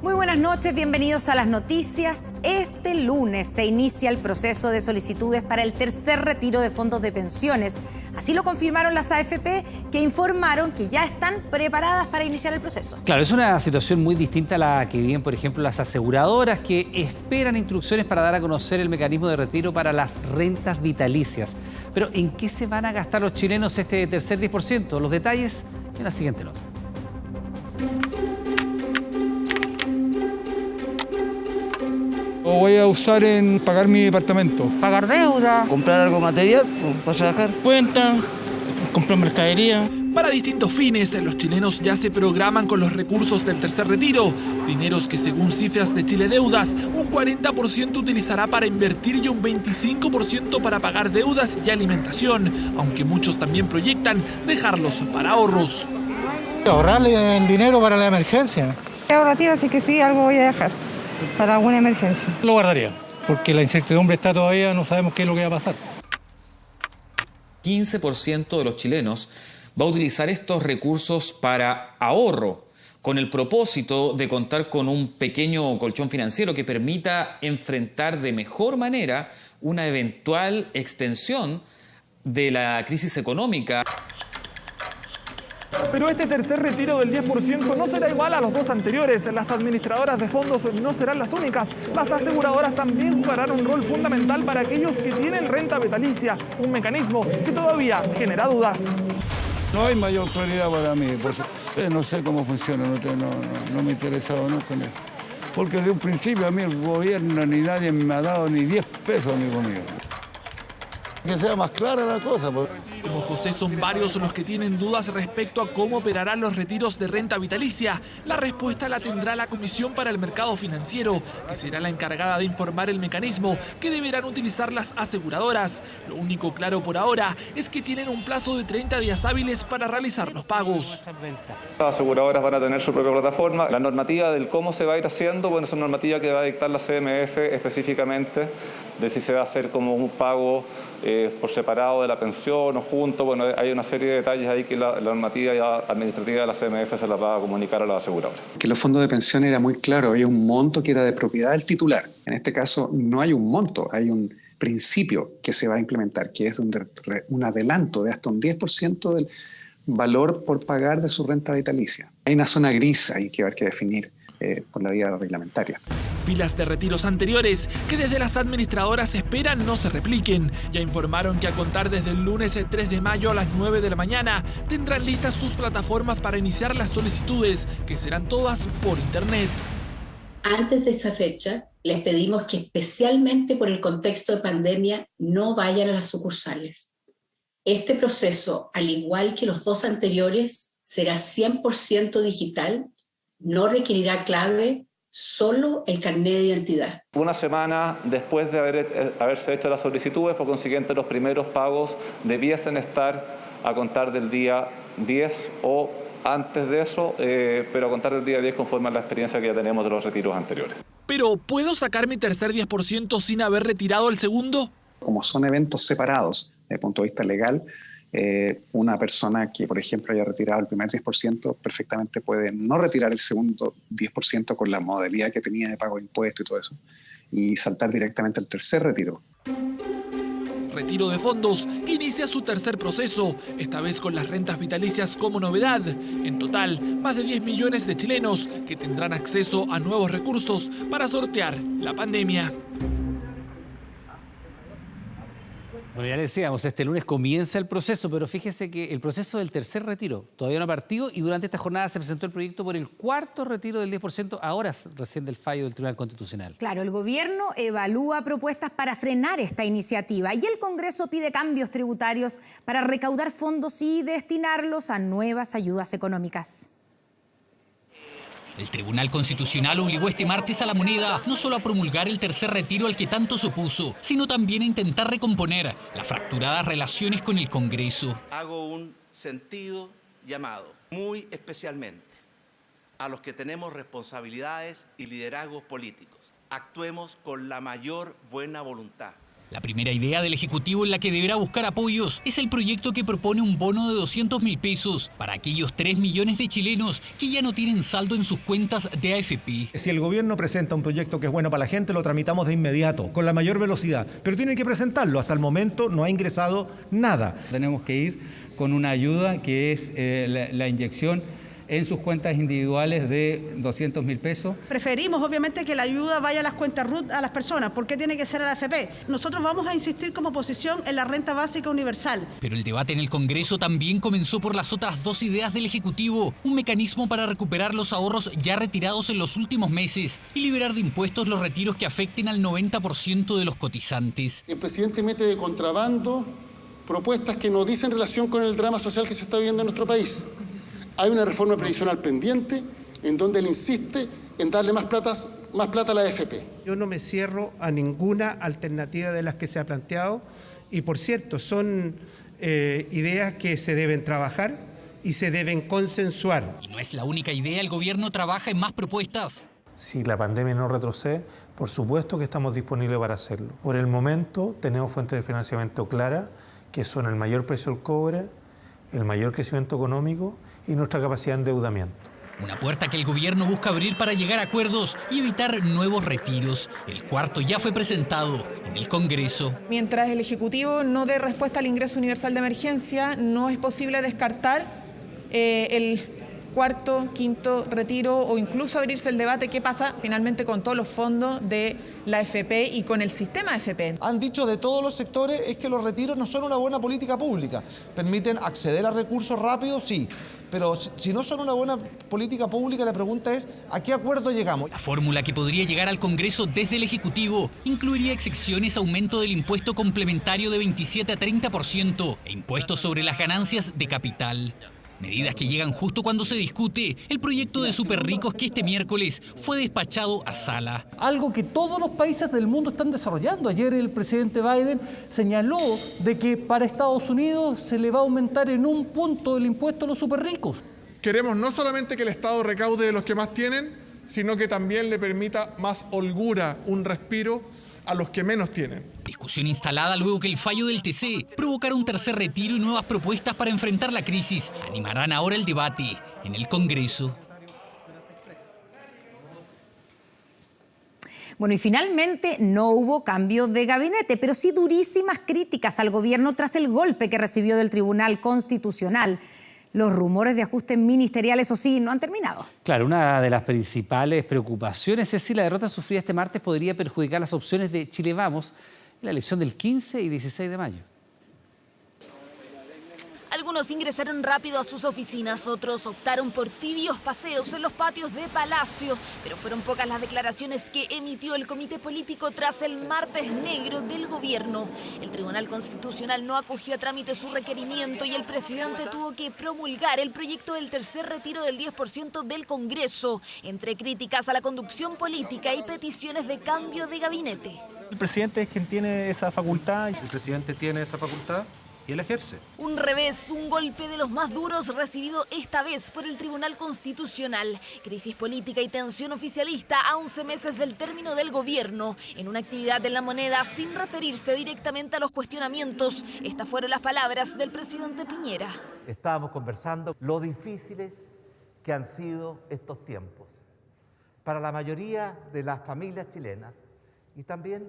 Muy buenas noches, bienvenidos a las noticias. Este lunes se inicia el proceso de solicitudes para el tercer retiro de fondos de pensiones. Así lo confirmaron las AFP, que informaron que ya están preparadas para iniciar el proceso. Claro, es una situación muy distinta a la que viven, por ejemplo, las aseguradoras, que esperan instrucciones para dar a conocer el mecanismo de retiro para las rentas vitalicias. Pero ¿en qué se van a gastar los chilenos este tercer 10%? Los detalles en la siguiente nota. Lo voy a usar en pagar mi departamento. Pagar deuda. Comprar algo material para trabajar. Cuenta, comprar mercadería. Para distintos fines, los chilenos ya se programan con los recursos del tercer retiro. Dineros que, según cifras de Chile Deudas, un 40% utilizará para invertir y un 25% para pagar deudas y alimentación, aunque muchos también proyectan dejarlos para ahorros. Ahorrarle el dinero para la emergencia. Ahorrativa, así que sí, algo voy a dejar para alguna emergencia. Lo guardaría, porque la incertidumbre está todavía, no sabemos qué es lo que va a pasar. 15% de los chilenos va a utilizar estos recursos para ahorro, con el propósito de contar con un pequeño colchón financiero que permita enfrentar de mejor manera una eventual extensión de la crisis económica. Pero este tercer retiro del 10% no será igual a los dos anteriores. Las administradoras de fondos no serán las únicas. Las aseguradoras también jugarán un rol fundamental para aquellos que tienen renta vitalicia, un mecanismo que todavía genera dudas. No hay mayor claridad para mí, pues, no sé cómo funciona, no me he interesado nunca en eso. Porque de un principio a mí el gobierno ni nadie me ha dado ni 10 pesos, amigo mío. Que sea más clara la cosa. Pues. Como José, son varios los que tienen dudas respecto a cómo operarán los retiros de renta vitalicia. La respuesta la tendrá la Comisión para el Mercado Financiero, que será la encargada de informar el mecanismo que deberán utilizar las aseguradoras. Lo único claro por ahora es que tienen un plazo de 30 días hábiles para realizar los pagos. Las aseguradoras van a tener su propia plataforma. La normativa del cómo se va a ir haciendo, bueno, es una normativa que va a dictar la CMF específicamente, de si se va a hacer como un pago por separado de la pensión o junto. Bueno, hay una serie de detalles ahí que la normativa administrativa de la CMF se las va a comunicar a la aseguradora. Que los fondos de pensión era muy claro, había un monto que era de propiedad del titular. En este caso no hay un monto, hay un principio que se va a implementar, que es un adelanto de hasta un 10% del valor por pagar de su renta vitalicia. Hay una zona gris ahí que va a haber que definir por la vía reglamentaria. Filas de retiros anteriores que desde las administradoras esperan no se repliquen. Ya informaron que a contar desde el lunes 3 de mayo a las 9 de la mañana tendrán listas sus plataformas para iniciar las solicitudes, que serán todas por internet. Antes de esa fecha, les pedimos que especialmente por el contexto de pandemia no vayan a las sucursales. Este proceso, al igual que los dos anteriores, será 100% digital, no requerirá clave, solo el carnet de identidad. Una semana después de haberse hecho las solicitudes, por consiguiente los primeros pagos debiesen estar a contar del día 10 o antes de eso, pero a contar del día 10 conforme a la experiencia que ya tenemos de los retiros anteriores. Pero, ¿puedo sacar mi tercer 10% sin haber retirado el segundo? Como son eventos separados desde el punto de vista legal, una persona que, por ejemplo, haya retirado el primer 10% perfectamente puede no retirar el segundo 10% con la modalidad que tenía de pago de impuestos y todo eso, y saltar directamente al tercer retiro. Retiro de fondos que inicia su tercer proceso, esta vez con las rentas vitalicias como novedad. En total, más de 10 millones de chilenos que tendrán acceso a nuevos recursos para sortear la pandemia. Bueno, ya le decíamos, este lunes comienza el proceso, pero fíjese que el proceso del tercer retiro todavía no ha partido y durante esta jornada se presentó el proyecto por el cuarto retiro del 10%, ahora recién del fallo del Tribunal Constitucional. Claro, el gobierno evalúa propuestas para frenar esta iniciativa y el Congreso pide cambios tributarios para recaudar fondos y destinarlos a nuevas ayudas económicas. El Tribunal Constitucional obligó este martes a la moneda no solo a promulgar el tercer retiro al que tanto se opuso, sino también a intentar recomponer las fracturadas relaciones con el Congreso. Hago un sentido llamado, muy especialmente, a los que tenemos responsabilidades y liderazgos políticos. Actuemos con la mayor buena voluntad La primera idea del Ejecutivo en la que deberá buscar apoyos es el proyecto que propone un bono de 200.000 pesos para aquellos 3 millones de chilenos que ya no tienen saldo en sus cuentas de AFP. Si el gobierno presenta un proyecto que es bueno para la gente, lo tramitamos de inmediato, con la mayor velocidad, pero tienen que presentarlo. Hasta el momento no ha ingresado nada. Tenemos que ir con una ayuda que es la inyección en sus cuentas individuales de 200.000 pesos. Preferimos, obviamente, que la ayuda vaya a las cuentas RUT a las personas. ¿Por qué tiene que ser a la AFP? Nosotros vamos a insistir como oposición en la renta básica universal. Pero el debate en el Congreso también comenzó por las otras dos ideas del Ejecutivo, un mecanismo para recuperar los ahorros ya retirados en los últimos meses y liberar de impuestos los retiros que afecten al 90% de los cotizantes. El presidente mete de contrabando propuestas que no dicen relación con el drama social que se está viviendo en nuestro país. Hay una reforma previsional pendiente en donde él insiste en darle más plata a la AFP. Yo no me cierro a ninguna alternativa de las que se ha planteado y, por cierto, son ideas que se deben trabajar y se deben consensuar. Y no es la única idea, el gobierno trabaja en más propuestas. Si la pandemia no retrocede, por supuesto que estamos disponibles para hacerlo. Por el momento tenemos fuentes de financiamiento claras, que son el mayor precio del cobre, el mayor crecimiento económico y nuestra capacidad de endeudamiento. Una puerta que el gobierno busca abrir para llegar a acuerdos y evitar nuevos retiros. El cuarto ya fue presentado en el Congreso. Mientras el Ejecutivo no dé respuesta al ingreso universal de emergencia, no es posible descartar el cuarto, quinto retiro o incluso abrirse el debate qué pasa finalmente con todos los fondos de la AFP y con el sistema AFP. Han dicho de todos los sectores es que los retiros no son una buena política pública. Permiten acceder a recursos rápidos, sí, pero si no son una buena política pública, la pregunta es ¿a qué acuerdo llegamos? La fórmula que podría llegar al Congreso desde el Ejecutivo incluiría excepciones, aumento del impuesto complementario de 27 a 30% e impuestos sobre las ganancias de capital. Medidas que llegan justo cuando se discute el proyecto de superricos que este miércoles fue despachado a sala. Algo que todos los países del mundo están desarrollando. Ayer el presidente Biden señaló de que para Estados Unidos se le va a aumentar en 1 punto el impuesto a los superricos. Queremos no solamente que el Estado recaude de los que más tienen, sino que también le permita más holgura, un respiro a los que menos tienen. Discusión instalada luego que el fallo del TC provocara un tercer retiro y nuevas propuestas para enfrentar la crisis. Animarán ahora el debate en el Congreso. Bueno, y finalmente no hubo cambio de gabinete, pero sí durísimas críticas al gobierno tras el golpe que recibió del Tribunal Constitucional. Los rumores de ajustes ministeriales, eso sí, no han terminado. Claro, una de las principales preocupaciones es si la derrota sufrida este martes podría perjudicar las opciones de Chile Vamos en la elección del 15 y 16 de mayo. Algunos ingresaron rápido a sus oficinas, otros optaron por tibios paseos en los patios de Palacio, pero fueron pocas las declaraciones que emitió el Comité Político tras el martes negro del gobierno. El Tribunal Constitucional no acogió a trámite su requerimiento y el presidente tuvo que promulgar el proyecto del tercer retiro del 10% del Congreso, entre críticas a la conducción política y peticiones de cambio de gabinete. El presidente es quien tiene esa facultad. El presidente tiene esa facultad y él ejerce. Un revés, un golpe de los más duros recibido esta vez por el Tribunal Constitucional. Crisis política y tensión oficialista a 11 meses del término del gobierno. En una actividad en La Moneda, sin referirse directamente a los cuestionamientos, estas fueron las palabras del presidente Piñera. Estábamos conversando lo difíciles que han sido estos tiempos para la mayoría de las familias chilenas y también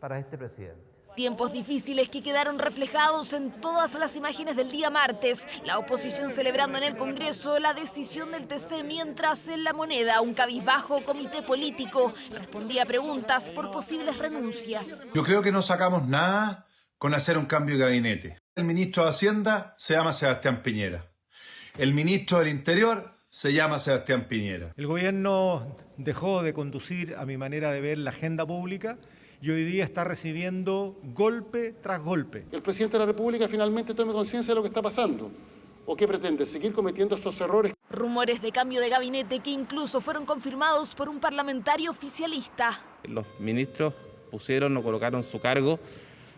para este presidente. Tiempos difíciles que quedaron reflejados en todas las imágenes del día martes. La oposición celebrando en el Congreso la decisión del TC, mientras en La Moneda un cabizbajo comité político respondía a preguntas por posibles renuncias. Yo creo que no sacamos nada con hacer un cambio de gabinete. El ministro de Hacienda se llama Sebastián Piñera. El ministro del Interior se llama Sebastián Piñera. El gobierno dejó de conducir, a mi manera de ver, la agenda pública y hoy día está recibiendo golpe tras golpe. El presidente de la República finalmente tome conciencia de lo que está pasando. ¿O qué pretende? ¿Seguir cometiendo estos errores? Rumores de cambio de gabinete que incluso fueron confirmados por un parlamentario oficialista. Los ministros pusieron o colocaron su cargo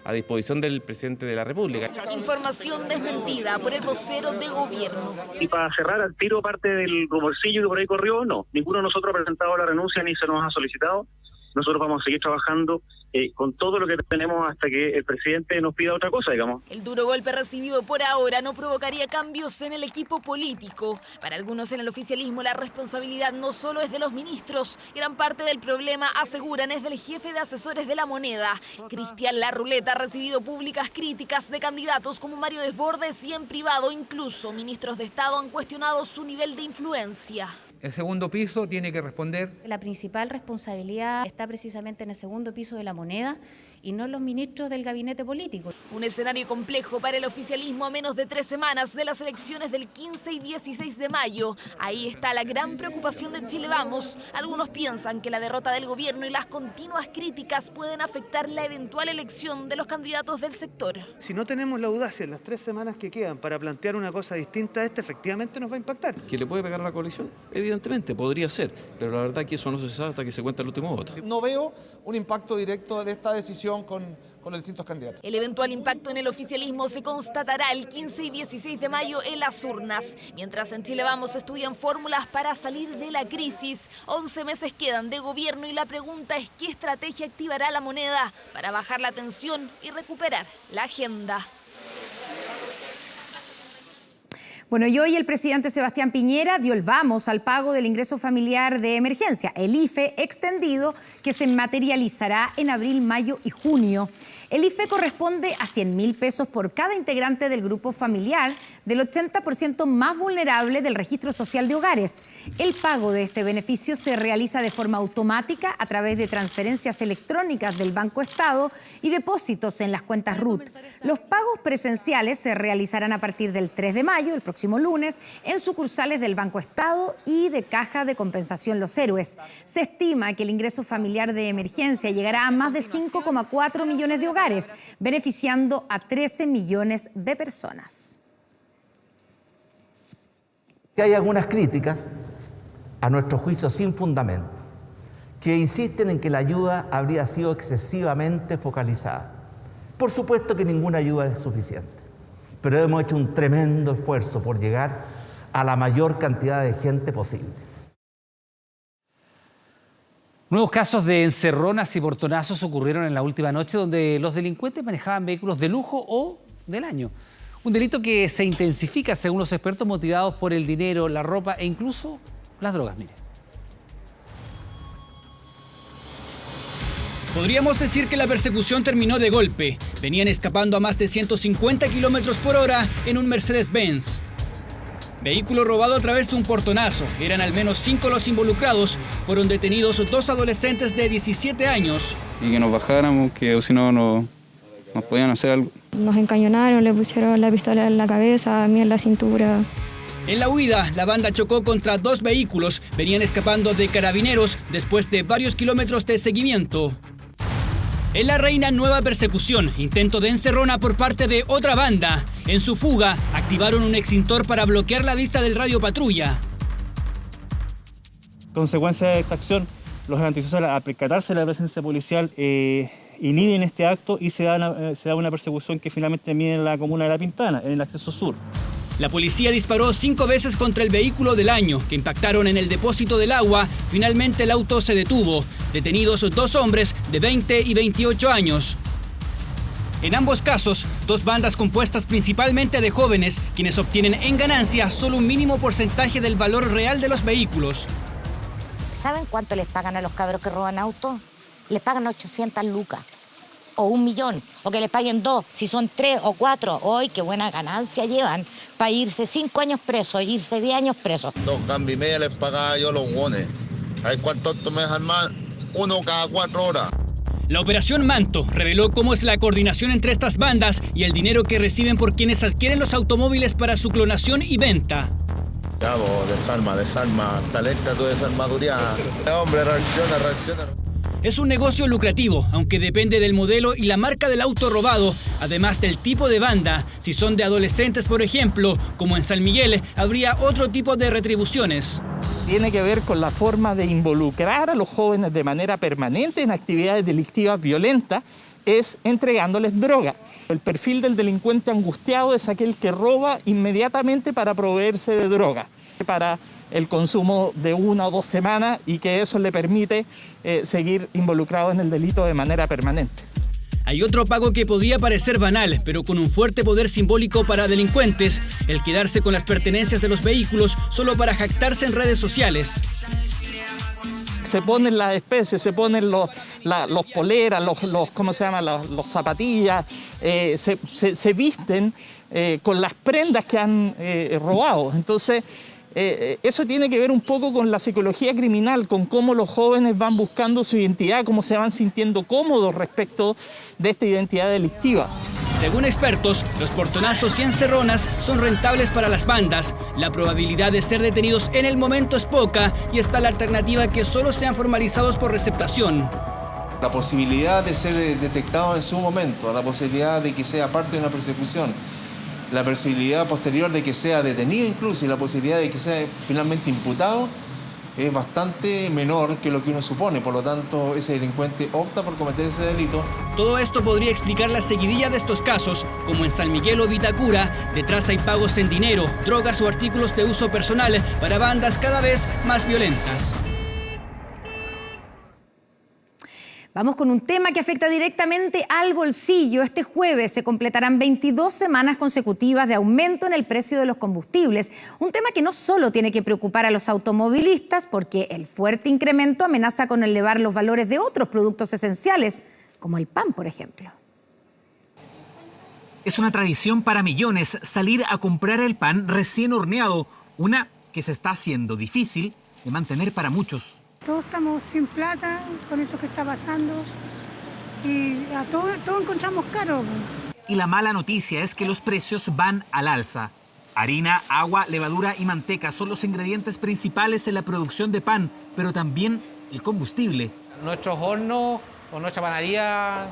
a disposición del presidente de la República. Información desmentida por el vocero de gobierno. Y para cerrar al tiro parte del rumorcillo que por ahí corrió, no. Ninguno de nosotros ha presentado la renuncia ni se nos ha solicitado. nosotros vamos a seguir trabajando con todo lo que tenemos hasta que el presidente nos pida otra cosa, digamos. El duro golpe recibido por ahora no provocaría cambios en el equipo político. Para algunos en el oficialismo la responsabilidad no solo es de los ministros, gran parte del problema, aseguran, es del jefe de asesores de La Moneda. Cristian Larruleta ha recibido públicas críticas de candidatos como Mario Desbordes y en privado incluso ministros de Estado han cuestionado su nivel de influencia. El segundo piso tiene que responder. La principal responsabilidad está precisamente en el segundo piso de La Moneda y no en los ministros del gabinete político. Un escenario complejo para el oficialismo a menos de 3 semanas de las elecciones del 15 y 16 de mayo. Ahí está la gran preocupación de Chile Vamos. Algunos piensan que la derrota del gobierno y las continuas críticas pueden afectar la eventual elección de los candidatos del sector. Si no tenemos la audacia en las 3 semanas que quedan para plantear una cosa distinta a esta, efectivamente nos va a impactar. ¿Que le puede pegar a la coalición? Evidentemente, podría ser, pero la verdad es que eso no se sabe hasta que se cuenta el último voto. No veo un impacto directo de esta decisión con los distintos candidatos. El eventual impacto en el oficialismo se constatará el 15 y 16 de mayo en las urnas. Mientras en Chile Vamos estudian fórmulas para salir de la crisis. 11 meses quedan de gobierno y la pregunta es ¿qué estrategia activará La Moneda para bajar la tensión y recuperar la agenda? Bueno, y hoy el presidente Sebastián Piñera dio el vamos al pago del ingreso familiar de emergencia, el IFE extendido, que se materializará en abril, mayo y junio. El IFE corresponde a 100.000 pesos por cada integrante del grupo familiar del 80% más vulnerable del registro social de hogares. El pago de este beneficio se realiza de forma automática a través de transferencias electrónicas del Banco Estado y depósitos en las cuentas RUT. Los pagos presenciales se realizarán a partir del 3 de mayo, el próximo lunes, en sucursales del Banco Estado y de Caja de Compensación Los Héroes. Se estima que el ingreso familiar de emergencia llegará a más de 5,4 millones de hogares, beneficiando a 13 millones de personas. Hay algunas críticas, a nuestro juicio sin fundamento, que insisten en que la ayuda habría sido excesivamente focalizada. Por supuesto que ninguna ayuda es suficiente, pero hemos hecho un tremendo esfuerzo por llegar a la mayor cantidad de gente posible. Nuevos casos de encerronas y portonazos ocurrieron en la última noche, donde los delincuentes manejaban vehículos de lujo o del año. Un delito que se intensifica, según los expertos, motivados por el dinero, la ropa e incluso las drogas. Mire. Podríamos decir que la persecución terminó de golpe. Venían escapando a más de 150 kilómetros por hora en un Mercedes-Benz. Vehículo robado a través de un portonazo. Eran al menos 5 los involucrados. Fueron detenidos 2 adolescentes de 17 años. Y que nos bajáramos, que si no nos podían hacer algo. Nos encañonaron, le pusieron la pistola en la cabeza, a mí en la cintura. En la huida, la banda chocó contra 2 vehículos. Venían escapando de carabineros después de varios kilómetros de seguimiento. En La Reina, nueva persecución, intento de encerrona por parte de otra banda. En su fuga, activaron un extintor para bloquear la vista del radio patrulla. Consecuencia de esta acción, los antisociales, al percatarse de la presencia policial, inhiben este acto y se da una persecución que finalmente mide en la comuna de La Pintana, en el acceso sur. La policía disparó 5 veces contra el vehículo del año, que impactaron en el depósito del agua. Finalmente el auto se detuvo. Detenidos 2 hombres de 20 y 28 años. En ambos casos, 2 bandas compuestas principalmente de jóvenes, quienes obtienen en ganancia solo un mínimo porcentaje del valor real de los vehículos. ¿Saben cuánto les pagan a los cabros que roban autos? Les pagan 800 lucas. O 1 millón, o que les paguen 2, si son 3 o 4. ¡Hoy qué buena ganancia llevan! Para irse 5 años presos, irse 10 años presos. 2 cambios y medio les pagaba yo los guones. ¿Sabes cuántos me dejan más? 1 cada 4 horas. La Operación Manto reveló cómo es la coordinación entre estas bandas y el dinero que reciben por quienes adquieren los automóviles para su clonación y venta. Ya vos, desarma, talenta tu desarmaduría. Hombre, reacciona. Es un negocio lucrativo, aunque depende del modelo y la marca del auto robado, además del tipo de banda. Si son de adolescentes, por ejemplo, como en San Miguel, habría otro tipo de retribuciones. Tiene que ver con la forma de involucrar a los jóvenes de manera permanente en actividades delictivas violentas, es entregándoles droga. El perfil del delincuente angustiado es aquel que roba inmediatamente para proveerse de droga, para el consumo de 1 o 2 semanas y que eso le permite seguir involucrado en el delito de manera permanente. Hay otro pago que podría parecer banal, pero con un fuerte poder simbólico para delincuentes, el quedarse con las pertenencias de los vehículos solo para jactarse en redes sociales. Se ponen las especies, se ponen los poleras, ¿cómo se llama? Los zapatillas, se visten con las prendas que han robado. Entonces, eso tiene que ver un poco con la psicología criminal, con cómo los jóvenes van buscando su identidad, cómo se van sintiendo cómodos respecto de esta identidad delictiva. Según expertos, los portonazos y encerronas son rentables para las bandas. La probabilidad de ser detenidos en el momento es poca y está la alternativa que solo sean formalizados por receptación. La posibilidad de ser detectado en su momento, la posibilidad de que sea parte de una persecución, la posibilidad posterior de que sea detenido incluso y la posibilidad de que sea finalmente imputado es bastante menor que lo que uno supone. Por lo tanto, ese delincuente opta por cometer ese delito. Todo esto podría explicar la seguidilla de estos casos, como en San Miguel o Vitacura. Detrás hay pagos en dinero, drogas o artículos de uso personal para bandas cada vez más violentas. Vamos con un tema que afecta directamente al bolsillo. Este jueves se completarán 22 semanas consecutivas de aumento en el precio de los combustibles. Un tema que no solo tiene que preocupar a los automovilistas, porque el fuerte incremento amenaza con elevar los valores de otros productos esenciales, como el pan, por ejemplo. Es una tradición para millones salir a comprar el pan recién horneado, una que se está haciendo difícil de mantener para muchos. Todos estamos sin plata con esto que está pasando y a todo encontramos caro. Y la mala noticia es que los precios van al alza. Harina, agua, levadura y manteca son los ingredientes principales en la producción de pan, pero también el combustible. Nuestros hornos o nuestra panadería,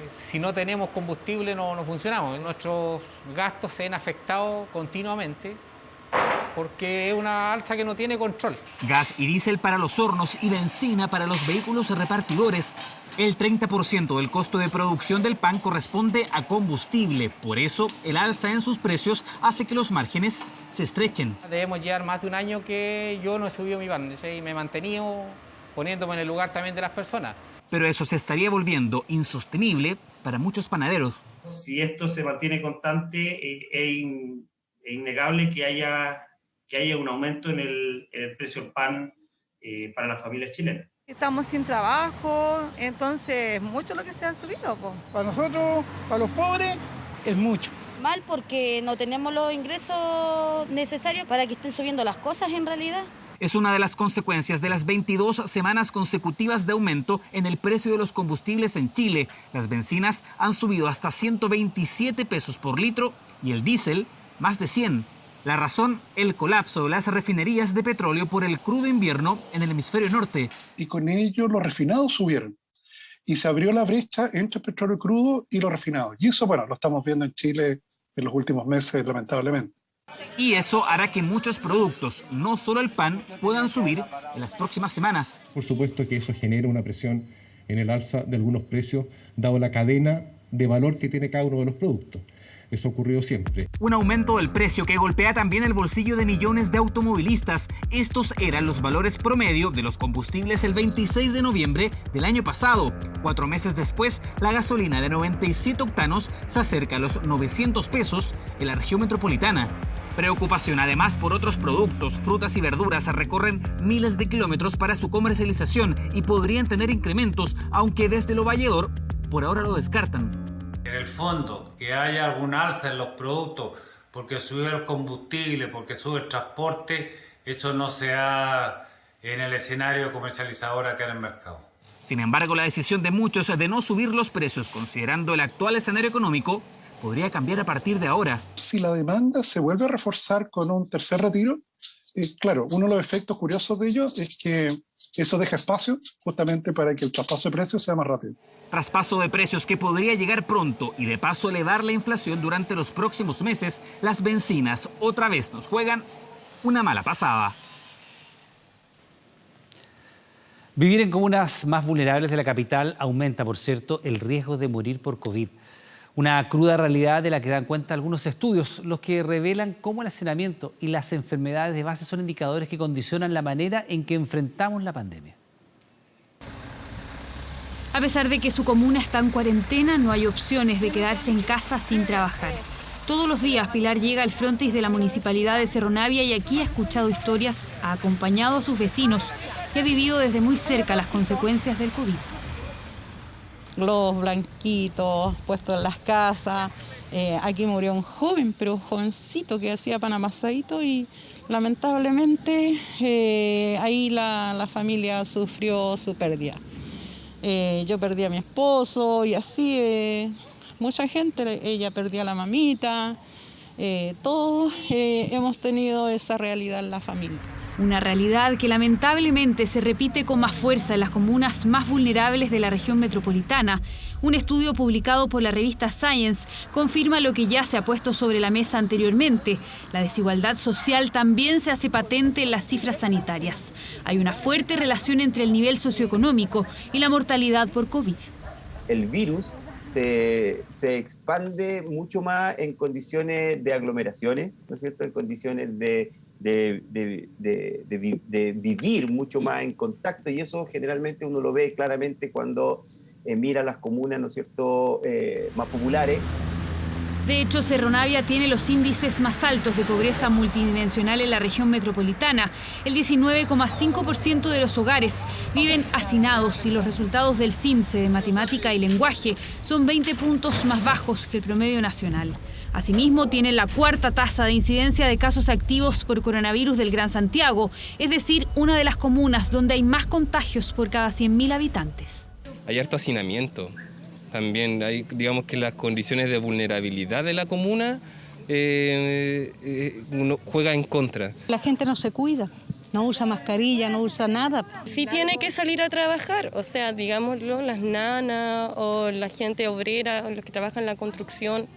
si no tenemos combustible no funcionamos. Nuestros gastos se ven afectados continuamente, porque es una alza que no tiene control. Gas y diésel para los hornos y benzina para los vehículos repartidores. El 30% del costo de producción del pan corresponde a combustible. Por eso, el alza en sus precios hace que los márgenes se estrechen. Debemos llevar más de un año que yo no he subido mi pan y me he mantenido poniéndome en el lugar también de las personas. Pero eso se estaría volviendo insostenible para muchos panaderos. Si esto se mantiene constante, es innegable que haya un aumento en el precio del pan para las familias chilenas. Estamos sin trabajo, entonces mucho lo que se ha subido. Para nosotros, para los pobres, es mucho. Mal porque no tenemos los ingresos necesarios para que estén subiendo las cosas en realidad. Es una de las consecuencias de las 22 semanas consecutivas de aumento en el precio de los combustibles en Chile. Las bencinas han subido hasta 127 pesos por litro y el diésel más de 100. La razón, el colapso de las refinerías de petróleo por el crudo invierno en el hemisferio norte. Y con ello los refinados subieron. Y se abrió la brecha entre el petróleo crudo y los refinados. Y eso, bueno, lo estamos viendo en Chile en los últimos meses, lamentablemente. Y eso hará que muchos productos, no solo el pan, puedan subir en las próximas semanas. Por supuesto que eso genera una presión en el alza de algunos precios, dado la cadena de valor que tiene cada uno de los productos. Eso ha ocurrido siempre. Un aumento del precio que golpea también el bolsillo de millones de automovilistas. Estos eran los valores promedio de los combustibles el 26 de noviembre del año pasado. 4 meses después, la gasolina de 97 octanos se acerca a los 900 pesos en la región metropolitana. Preocupación además por otros productos, frutas y verduras recorren miles de kilómetros para su comercialización y podrían tener incrementos, aunque desde Lo Valledor por ahora lo descartan. En el fondo, que haya algún alza en los productos porque sube el combustible, porque sube el transporte, eso no se da en el escenario comercializador acá en el mercado. Sin embargo, la decisión de muchos de no subir los precios, considerando el actual escenario económico, podría cambiar a partir de ahora. Si la demanda se vuelve a reforzar con un tercer retiro, claro, uno de los efectos curiosos de ello es que eso deja espacio justamente para que el traspaso de precios sea más rápido. Traspaso de precios que podría llegar pronto y de paso elevar la inflación durante los próximos meses. Las bencinas otra vez nos juegan una mala pasada. Vivir en comunas más vulnerables de la capital aumenta, por cierto, el riesgo de morir por COVID. Una cruda realidad de la que dan cuenta algunos estudios, los que revelan cómo el hacinamiento y las enfermedades de base son indicadores que condicionan la manera en que enfrentamos la pandemia. A pesar de que su comuna está en cuarentena, no hay opciones de quedarse en casa sin trabajar. Todos los días Pilar llega al frontis de la Municipalidad de Cerro Navia y aquí ha escuchado historias, ha acompañado a sus vecinos y ha vivido desde muy cerca las consecuencias del COVID. Los blanquitos puestos en las casas. Aquí murió un joven, pero un jovencito que hacía pan amasadito y lamentablemente ahí la familia sufrió su pérdida. Yo perdí a mi esposo y así mucha gente, ella perdió a la mamita. Todos hemos tenido esa realidad en la familia. Una realidad que lamentablemente se repite con más fuerza en las comunas más vulnerables de la región metropolitana. Un estudio publicado por la revista Science confirma lo que ya se ha puesto sobre la mesa anteriormente. La desigualdad social también se hace patente en las cifras sanitarias. Hay una fuerte relación entre el nivel socioeconómico y la mortalidad por COVID. El virus se expande mucho más en condiciones de aglomeraciones, ¿no es cierto?, en condiciones de vivir mucho más en contacto, y eso generalmente uno lo ve claramente cuando mira las comunas, ¿no es cierto?, más populares. De hecho, Cerro Navia tiene los índices más altos de pobreza multidimensional en la región metropolitana. El 19,5% de los hogares viven hacinados y los resultados del CIMSE de matemática y lenguaje son 20 puntos más bajos que el promedio nacional. Asimismo, tiene la cuarta tasa de incidencia de casos activos por coronavirus del Gran Santiago, es decir, una de las comunas donde hay más contagios por cada 100.000 habitantes. Hay harto hacinamiento. También hay, digamos que las condiciones de vulnerabilidad de la comuna uno juega en contra. La gente no se cuida, no usa mascarilla, no usa nada. Sí tiene que salir a trabajar, o sea, digámoslo, las nanas o la gente obrera, o los que trabajan en la construcción,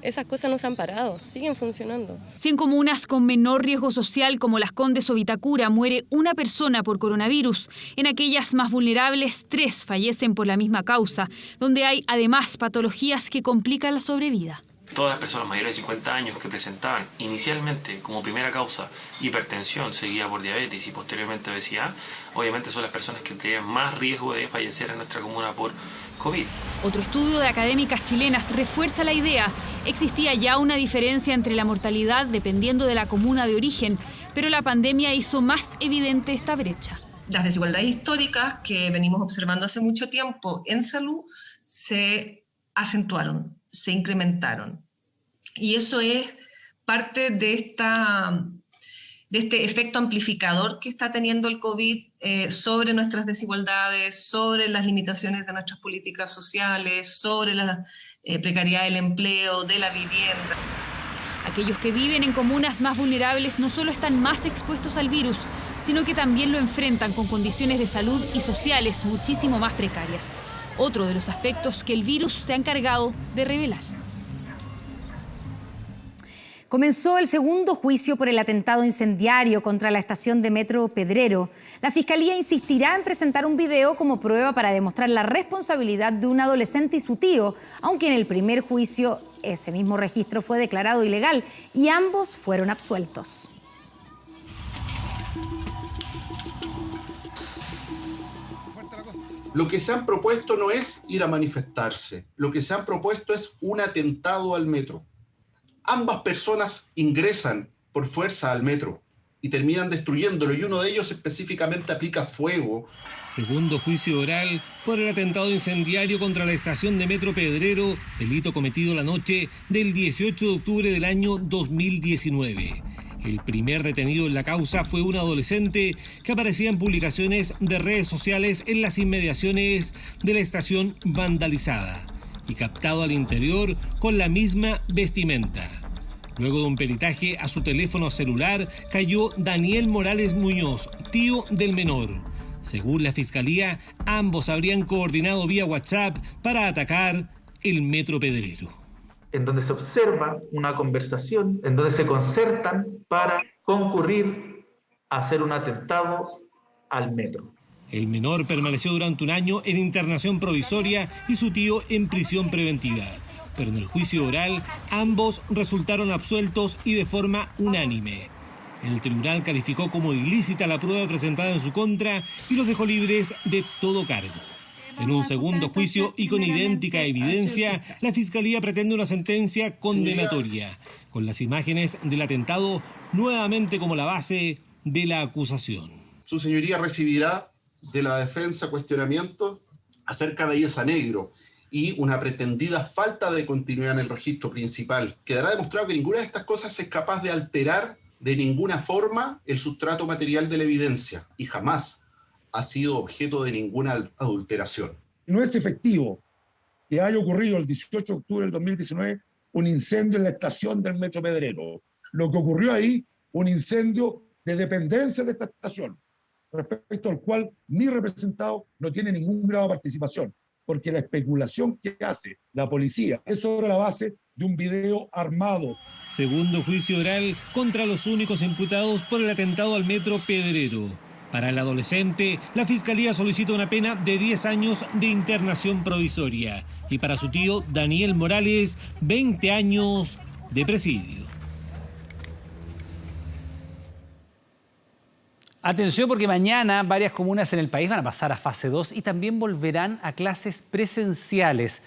esas cosas no se han parado, siguen funcionando. Si en comunas con menor riesgo social como Las Condes o Vitacura muere una persona por coronavirus, en aquellas más vulnerables 3 fallecen por la misma causa, donde hay además patologías que complican la sobrevida. Todas las personas mayores de 50 años que presentaban inicialmente como primera causa hipertensión, seguida por diabetes y posteriormente obesidad, obviamente son las personas que tienen más riesgo de fallecer en nuestra comuna por COVID. Otro estudio de académicas chilenas refuerza la idea. Existía ya una diferencia entre la mortalidad dependiendo de la comuna de origen, pero la pandemia hizo más evidente esta brecha. Las desigualdades históricas que venimos observando hace mucho tiempo en salud se acentuaron, se incrementaron. Y eso es parte de este efecto amplificador que está teniendo el COVID sobre nuestras desigualdades, sobre las limitaciones de nuestras políticas sociales, sobre la precariedad del empleo, de la vivienda. Aquellos que viven en comunas más vulnerables no solo están más expuestos al virus, sino que también lo enfrentan con condiciones de salud y sociales muchísimo más precarias. Otro de los aspectos que el virus se ha encargado de revelar. Comenzó el segundo juicio por el atentado incendiario contra la estación de metro Pedrero. La Fiscalía insistirá en presentar un video como prueba para demostrar la responsabilidad de un adolescente y su tío, aunque en el primer juicio ese mismo registro fue declarado ilegal y ambos fueron absueltos. Lo que se han propuesto no es ir a manifestarse, lo que se han propuesto es un atentado al metro. Ambas personas ingresan por fuerza al metro y terminan destruyéndolo, y uno de ellos específicamente aplica fuego. Segundo juicio oral por el atentado incendiario contra la estación de metro Pedrero, delito cometido la noche del 18 de octubre del año 2019. El primer detenido en la causa fue un adolescente que aparecía en publicaciones de redes sociales en las inmediaciones de la estación vandalizada y captado al interior con la misma vestimenta. Luego de un peritaje a su teléfono celular, cayó Daniel Morales Muñoz, tío del menor. Según la Fiscalía, ambos habrían coordinado vía WhatsApp para atacar el metro Pedrero. En donde se observa una conversación, en donde se concertan para concurrir a hacer un atentado al metro. El menor permaneció durante un año en internación provisoria y su tío en prisión preventiva. pero en el juicio oral ambos resultaron absueltos y de forma unánime. El tribunal calificó como ilícita la prueba presentada en su contra y los dejó libres de todo cargo. En un segundo juicio y con idéntica evidencia, la Fiscalía pretende una sentencia condenatoria, con las imágenes del atentado nuevamente como la base de la acusación. Su señoría recibirá de la defensa cuestionamientos acerca de IESA Negro y una pretendida falta de continuidad en el registro principal. Quedará demostrado que ninguna de estas cosas es capaz de alterar de ninguna forma el sustrato material de la evidencia y jamás ha sido objeto de ninguna adulteración. No es efectivo que haya ocurrido el 18 de octubre del 2019 un incendio en la estación del Metro Pedrero. Lo que ocurrió ahí, un incendio de dependencia de esta estación, respecto al cual mi representado no tiene ningún grado de participación, porque la especulación que hace la policía es sobre la base de un video armado. Segundo juicio oral contra los únicos imputados por el atentado al Metro Pedrero. Para el adolescente, la Fiscalía solicita una pena de 10 años de internación provisoria. Y para su tío, Daniel Morales, 20 años de presidio. Atención, porque mañana varias comunas en el país van a pasar a fase 2 y también volverán a clases presenciales.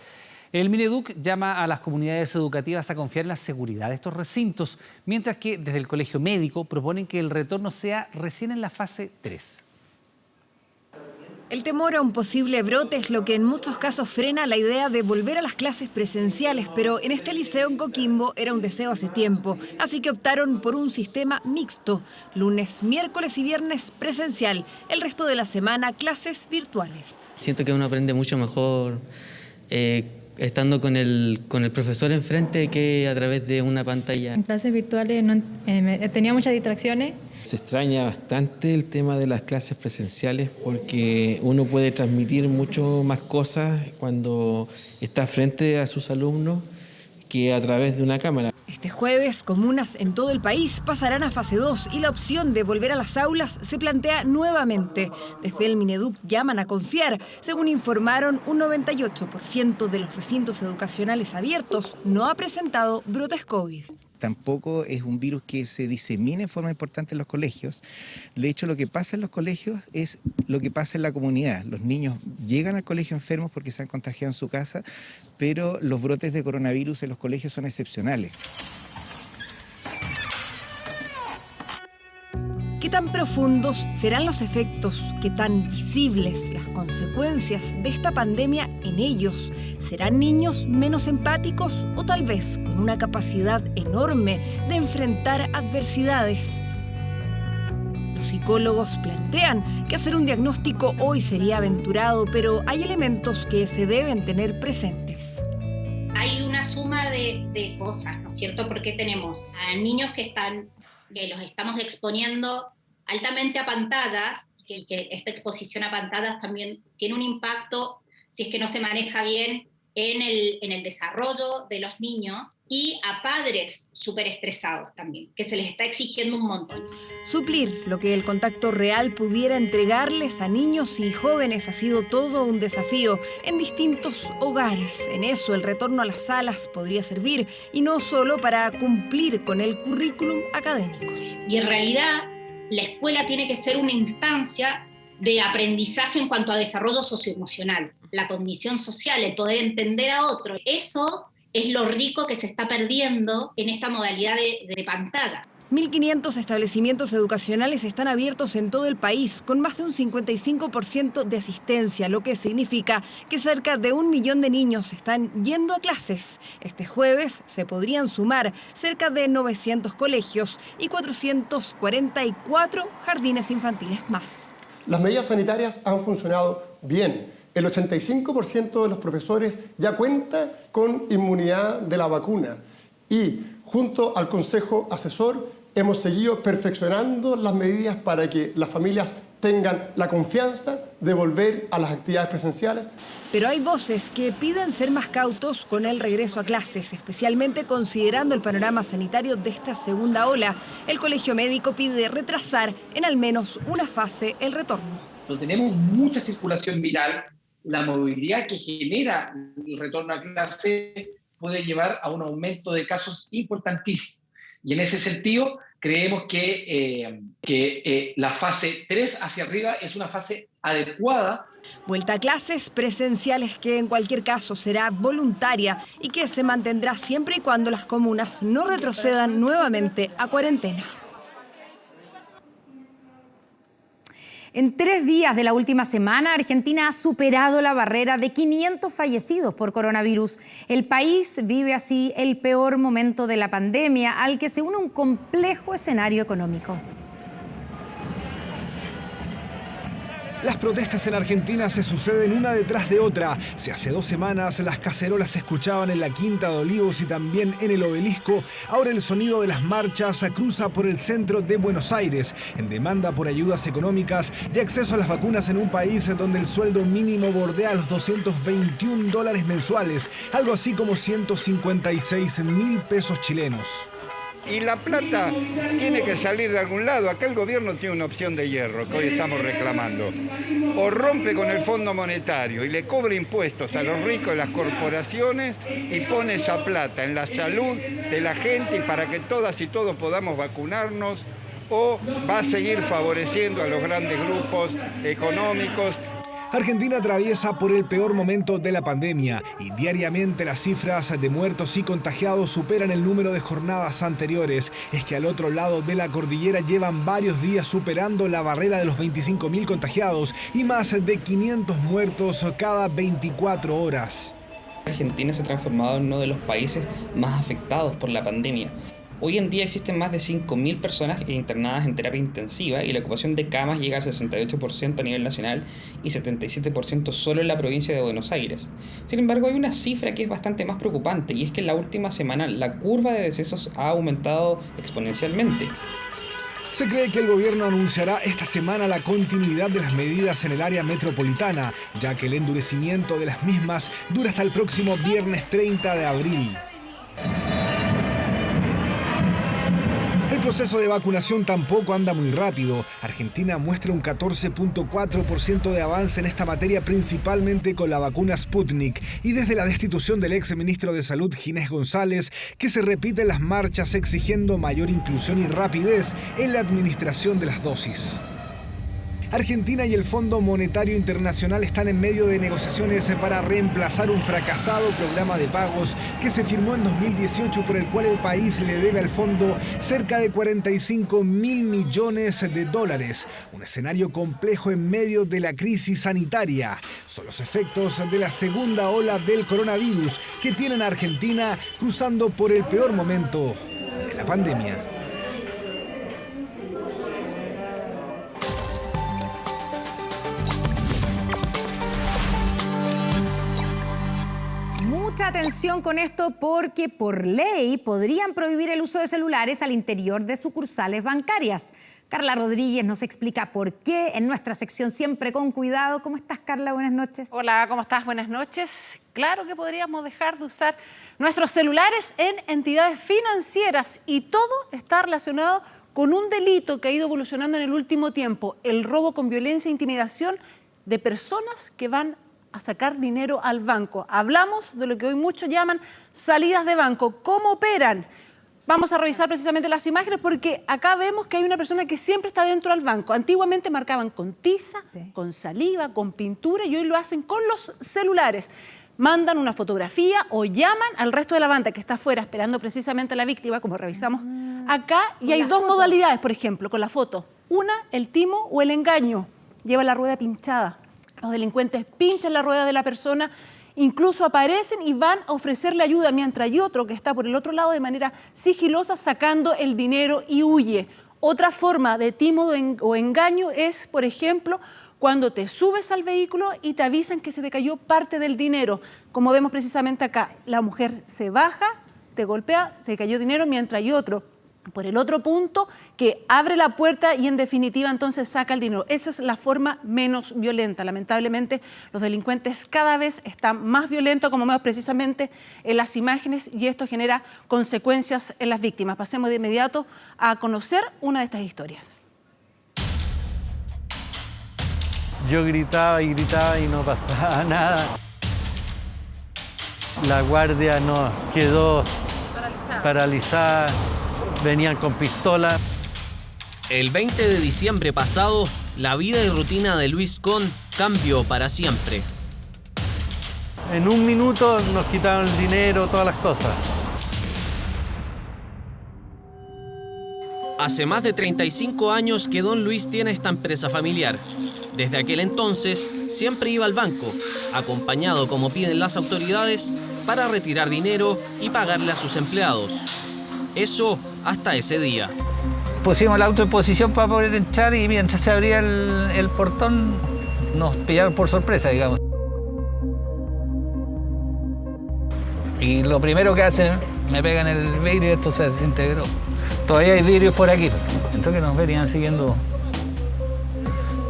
El Mineduc llama a las comunidades educativas a confiar en la seguridad de estos recintos, mientras que desde el Colegio Médico proponen que el retorno sea recién en la fase 3. El temor a un posible brote es lo que en muchos casos frena la idea de volver a las clases presenciales, pero en este liceo en Coquimbo era un deseo hace tiempo, así que optaron por un sistema mixto, lunes, miércoles y viernes presencial, el resto de la semana clases virtuales. Siento que uno aprende mucho mejor estando con el profesor enfrente que a través de una pantalla. En clases virtuales tenía muchas distracciones. Se extraña bastante el tema de las clases presenciales porque uno puede transmitir mucho más cosas cuando está frente a sus alumnos que a través de una cámara. Este jueves, comunas en todo el país pasarán a fase 2 y la opción de volver a las aulas se plantea nuevamente. Desde el Mineduc llaman a confiar. Según informaron, un 98% de los recintos educacionales abiertos no ha presentado brotes COVID. Tampoco es un virus que se disemine en forma importante en los colegios. De hecho, lo que pasa en los colegios es lo que pasa en la comunidad. Los niños llegan al colegio enfermos porque se han contagiado en su casa, pero los brotes de coronavirus en los colegios son excepcionales. ¿Qué tan profundos serán los efectos? ¿Qué tan visibles las consecuencias de esta pandemia en ellos? ¿Serán niños menos empáticos o tal vez con una capacidad enorme de enfrentar adversidades? Los psicólogos plantean que hacer un diagnóstico hoy sería aventurado, pero hay elementos que se deben tener presentes. Hay una suma de cosas, ¿no es cierto? Porque tenemos a niños que los estamos exponiendo altamente a pantallas, que esta exposición a pantallas también tiene un impacto, si es que no se maneja bien, en el desarrollo de los niños, y a padres súper estresados también, que se les está exigiendo un montón. Suplir lo que el contacto real pudiera entregarles a niños y jóvenes ha sido todo un desafío en distintos hogares. En eso el retorno a las salas podría servir, y no solo para cumplir con el currículum académico. Y en realidad la escuela tiene que ser una instancia de aprendizaje en cuanto a desarrollo socioemocional, la cognición social, el poder entender a otro. Eso es lo rico que se está perdiendo en esta modalidad de pantalla. 1.500 establecimientos educacionales están abiertos en todo el país, con más de un 55% de asistencia, lo que significa que cerca de 1 millón de niños están yendo a clases. Este jueves se podrían sumar cerca de 900 colegios y 444 jardines infantiles más. Las medidas sanitarias han funcionado bien. El 85% de los profesores ya cuenta con inmunidad de la vacuna y junto al Consejo Asesor hemos seguido perfeccionando las medidas para que las familias tengan la confianza de volver a las actividades presenciales. Pero hay voces que piden ser más cautos con el regreso a clases, especialmente considerando el panorama sanitario de esta segunda ola. El Colegio Médico pide retrasar en al menos una fase el retorno. Tenemos mucha circulación viral, la movilidad que genera el retorno a clase puede llevar a un aumento de casos importantísimo. Y en ese sentido, creemos que la fase 3 hacia arriba es una fase adecuada. Vuelta a clases presenciales que en cualquier caso será voluntaria y que se mantendrá siempre y cuando las comunas no retrocedan nuevamente a cuarentena. En 3 días de la última semana, Argentina ha superado la barrera de 500 fallecidos por coronavirus. El país vive así el peor momento de la pandemia, al que se une un complejo escenario económico. Las protestas en Argentina se suceden una detrás de otra. Si hace 2 semanas las cacerolas se escuchaban en la Quinta de Olivos y también en el Obelisco, ahora el sonido de las marchas cruza por el centro de Buenos Aires, en demanda por ayudas económicas y acceso a las vacunas en un país donde el sueldo mínimo bordea los $221 mensuales, algo así como 156.000 pesos chilenos. Y la plata tiene que salir de algún lado. Acá el gobierno tiene una opción de hierro que hoy estamos reclamando. O rompe con el Fondo Monetario y le cobra impuestos a los ricos y las corporaciones y pone esa plata en la salud de la gente y para que todas y todos podamos vacunarnos, o va a seguir favoreciendo a los grandes grupos económicos. Argentina atraviesa por el peor momento de la pandemia y diariamente las cifras de muertos y contagiados superan el número de jornadas anteriores. Es que al otro lado de la cordillera llevan varios días superando la barrera de los 25.000 contagiados y más de 500 muertos cada 24 horas. Argentina se ha transformado en uno de los países más afectados por la pandemia. Hoy en día existen más de 5.000 personas internadas en terapia intensiva y la ocupación de camas llega al 68% a nivel nacional y 77% solo en la provincia de Buenos Aires. Sin embargo, hay una cifra que es bastante más preocupante y es que en la última semana la curva de decesos ha aumentado exponencialmente. Se cree que el gobierno anunciará esta semana la continuidad de las medidas en el área metropolitana, ya que el endurecimiento de las mismas dura hasta el próximo viernes 30 de abril. El proceso de vacunación tampoco anda muy rápido. Argentina muestra un 14.4% de avance en esta materia, principalmente con la vacuna Sputnik y desde la destitución del ex ministro de Salud Ginés González, que se repiten las marchas exigiendo mayor inclusión y rapidez en la administración de las dosis. Argentina y el Fondo Monetario Internacional están en medio de negociaciones para reemplazar un fracasado programa de pagos que se firmó en 2018 por el cual el país le debe al fondo cerca de 45.000 millones de dólares. Un escenario complejo en medio de la crisis sanitaria. Son los efectos de la segunda ola del coronavirus que tienen a Argentina cruzando por el peor momento de la pandemia. Mucha atención con esto porque por ley podrían prohibir el uso de celulares al interior de sucursales bancarias. Carla Rodríguez nos explica por qué en nuestra sección Siempre con Cuidado. ¿Cómo estás, Carla? Buenas noches. Hola, ¿cómo estás? Buenas noches. Claro que podríamos dejar de usar nuestros celulares en entidades financieras y todo está relacionado con un delito que ha ido evolucionando en el último tiempo, el robo con violencia e intimidación de personas que van a sacar dinero al banco. Hablamos de lo que hoy muchos llaman salidas de banco. ¿Cómo operan? Vamos a revisar precisamente las imágenes porque acá vemos que hay una persona que siempre está dentro del banco. Antiguamente marcaban con tiza, con saliva, con pintura y hoy lo hacen con los celulares. Mandan una fotografía o llaman al resto de la banda que está afuera esperando precisamente a la víctima, como revisamos acá. Y hay dos modalidades, por ejemplo, con la foto. Una, el timo o el engaño. Lleva la rueda pinchada. Los delincuentes pinchan la rueda de la persona, incluso aparecen y van a ofrecerle ayuda, mientras hay otro que está por el otro lado de manera sigilosa sacando el dinero y huye. Otra forma de timo o engaño es, por ejemplo, cuando te subes al vehículo y te avisan que se te cayó parte del dinero. Como vemos precisamente acá, la mujer se baja, te golpea, se cayó dinero, mientras hay otro por el otro punto que abre la puerta y en definitiva entonces saca el dinero. Esa es la forma menos violenta. Lamentablemente los delincuentes cada vez están más violentos, como vemos precisamente en las imágenes, y esto genera consecuencias en las víctimas. Pasemos de inmediato a conocer una de estas historias. Yo gritaba y no pasaba nada. La guardia nos quedó paralizada, venían con pistola. El 20 de diciembre pasado, la vida y rutina de Luis Con cambió para siempre. En un minuto nos quitaron el dinero, todas las cosas. Hace más de 35 años que don Luis tiene esta empresa familiar. Desde aquel entonces, siempre iba al banco, acompañado como piden las autoridades, para retirar dinero y pagarle a sus empleados. Eso hasta ese día. Pusimos el auto en posición para poder entrar y mientras se abría el portón nos pillaron por sorpresa, digamos. Y lo primero que hacen, me pegan el vidrio y esto se desintegró. Todavía hay vidrios por aquí, entonces nos venían siguiendo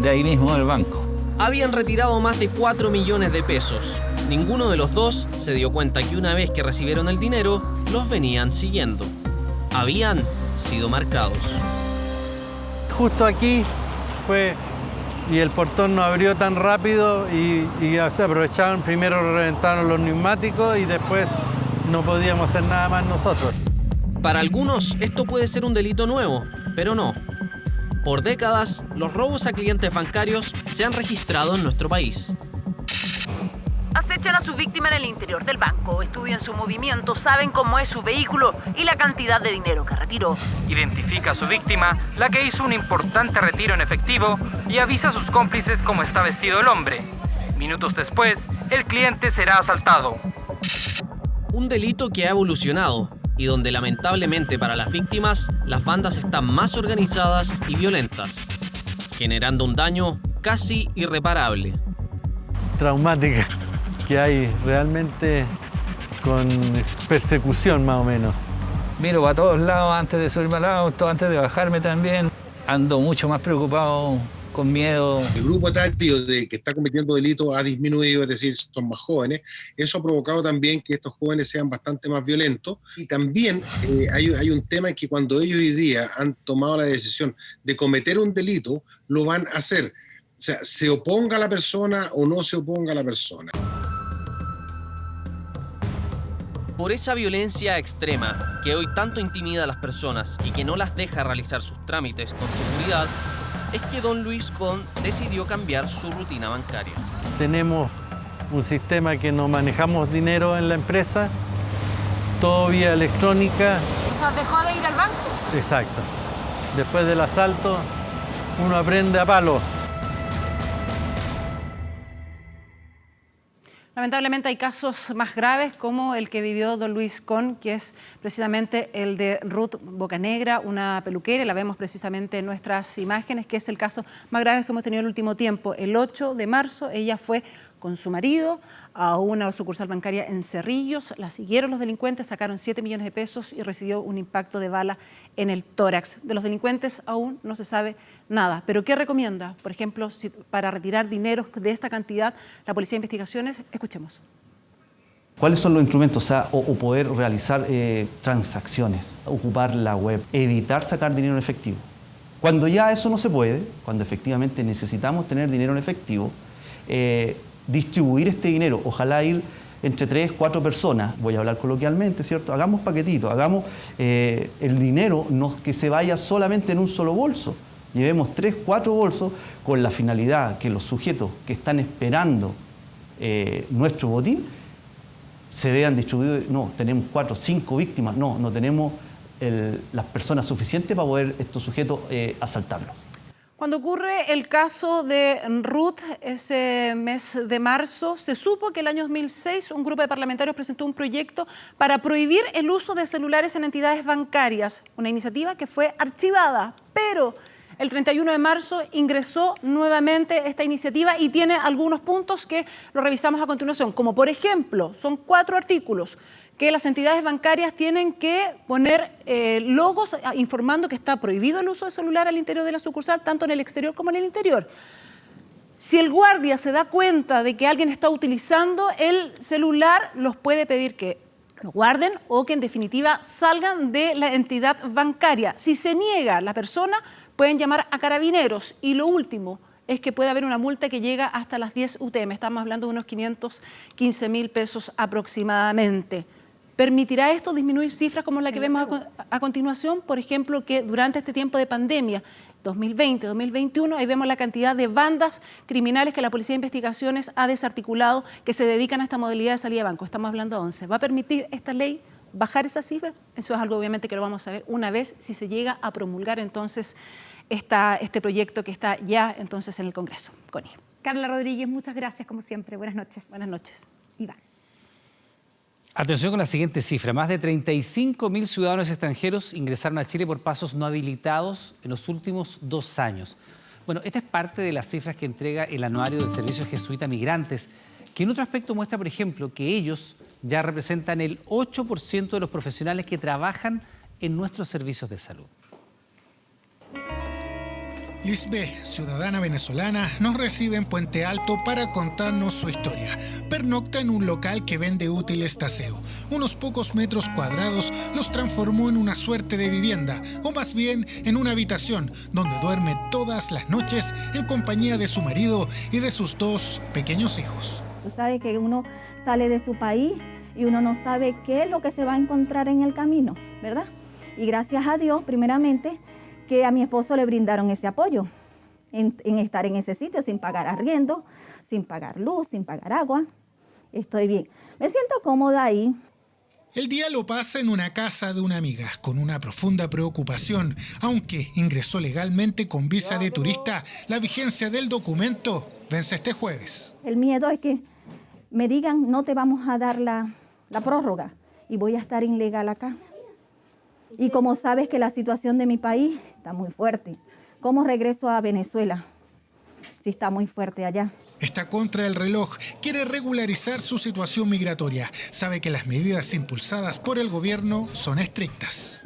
de ahí mismo del banco. Habían retirado más de 4 millones de pesos. Ninguno de los dos se dio cuenta que una vez que recibieron el dinero, los venían siguiendo. Habían sido marcados. Justo aquí fue, y el portón no abrió tan rápido y se aprovecharon, primero reventaron los neumáticos y después no podíamos hacer nada más nosotros. Para algunos esto puede ser un delito nuevo, pero no. Por décadas, los robos a clientes bancarios se han registrado en nuestro país. Acechan a su víctima en el interior del banco, estudian su movimiento, saben cómo es su vehículo y la cantidad de dinero que retiró. Identifica a su víctima, la que hizo un importante retiro en efectivo, y avisa a sus cómplices cómo está vestido el hombre. Minutos después, el cliente será asaltado. Un delito que ha evolucionado y donde lamentablemente para las víctimas las bandas están más organizadas y violentas, generando un daño casi irreparable. Traumática que hay realmente con persecución más o menos. Miro para todos lados antes de subirme al auto, antes de bajarme también. Ando mucho más preocupado, con miedo. El grupo etario que está cometiendo delitos ha disminuido, es decir, son más jóvenes. Eso ha provocado también que estos jóvenes sean bastante más violentos. Y también hay un tema en que cuando ellos hoy día han tomado la decisión de cometer un delito, lo van a hacer. O sea, se oponga a la persona o no se oponga a la persona. Por esa violencia extrema que hoy tanto intimida a las personas y que no las deja realizar sus trámites con seguridad, es que don Luis Con decidió cambiar su rutina bancaria. Tenemos un sistema que no manejamos dinero en la empresa, todo vía electrónica. O sea, dejó de ir al banco. Exacto. Después del asalto, uno aprende a palo. Lamentablemente hay casos más graves como el que vivió don Luis Con, que es precisamente el de Ruth Bocanegra, una peluquera, la vemos precisamente en nuestras imágenes, que es el caso más grave que hemos tenido en el último tiempo. El 8 de marzo ella fue con su marido a una sucursal bancaria en Cerrillos, la siguieron los delincuentes, sacaron 7 millones de pesos y recibió un impacto de bala en el tórax. De los delincuentes aún no se sabe nada, pero ¿qué recomienda? Por ejemplo, para retirar dinero de esta cantidad, la Policía de Investigaciones, escuchemos. ¿Cuáles son los instrumentos? O poder realizar transacciones, ocupar la web, evitar sacar dinero en efectivo. Cuando ya eso no se puede, cuando efectivamente necesitamos tener dinero en efectivo, distribuir este dinero, ojalá ir entre 3, 4 personas, voy a hablar coloquialmente, ¿cierto? Hagamos paquetitos, hagamos el dinero no que se vaya solamente en un solo bolso. Llevemos 3, 4 bolsos con la finalidad que los sujetos que están esperando nuestro botín se vean distribuidos. No, tenemos 4, 5 víctimas, no tenemos las personas suficientes para poder estos sujetos asaltarlos. Cuando ocurre el caso de Ruth, ese mes de marzo, se supo que el año 2006 un grupo de parlamentarios presentó un proyecto para prohibir el uso de celulares en entidades bancarias, una iniciativa que fue archivada, pero el 31 de marzo ingresó nuevamente esta iniciativa y tiene algunos puntos que lo revisamos a continuación, como por ejemplo, son 4 artículos que las entidades bancarias tienen que poner logos informando que está prohibido el uso de celular al interior de la sucursal, tanto en el exterior como en el interior. Si el guardia se da cuenta de que alguien está utilizando el celular, los puede pedir que lo guarden o que en definitiva salgan de la entidad bancaria. Si se niega la persona, pueden llamar a carabineros. Y lo último, es que puede haber una multa que llega hasta las 10 UTM. Estamos hablando de unos 515.000 pesos aproximadamente. ¿Permitirá esto disminuir cifras como la que vemos a continuación? Por ejemplo, que durante este tiempo de pandemia, 2020, 2021, ahí vemos la cantidad de bandas criminales que la Policía de Investigaciones ha desarticulado que se dedican a esta modalidad de salida de banco. Estamos hablando de 11. ¿Va a permitir esta ley bajar esa cifra? Eso es algo obviamente que lo vamos a ver una vez si se llega a promulgar entonces este proyecto que está ya entonces en el Congreso. Connie. Carla Rodríguez, muchas gracias como siempre. Buenas noches. Buenas noches. Iván. Atención con la siguiente cifra. Más de 35.000 ciudadanos extranjeros ingresaron a Chile por pasos no habilitados en los últimos 2 años. Bueno, esta es parte de las cifras que entrega el anuario del Servicio Jesuita Migrantes, que en otro aspecto muestra, por ejemplo, que ellos ya representan el 8% de los profesionales que trabajan en nuestros servicios de salud. Lisbeth, ciudadana venezolana, nos recibe en Puente Alto para contarnos su historia. Pernocta en un local que vende útiles de aseo. Unos pocos metros cuadrados los transformó en una suerte de vivienda, o más bien en una habitación, donde duerme todas las noches en compañía de su marido y de sus 2 pequeños hijos. Tú sabes que uno sale de su país y uno no sabe qué es lo que se va a encontrar en el camino, ¿verdad? Y gracias a Dios, primeramente, que a mi esposo le brindaron ese apoyo en estar en ese sitio sin pagar arriendo, sin pagar luz, sin pagar agua. Estoy bien. Me siento cómoda ahí. El día lo pasa en una casa de una amiga, con una profunda preocupación. Aunque ingresó legalmente con visa de turista, la vigencia del documento vence este jueves. El miedo es que me digan, no te vamos a dar la prórroga y voy a estar ilegal acá. Y como sabes que la situación de mi país está muy fuerte, ¿cómo regreso a Venezuela si está muy fuerte allá? Está contra el reloj, quiere regularizar su situación migratoria. Sabe que las medidas impulsadas por el gobierno son estrictas.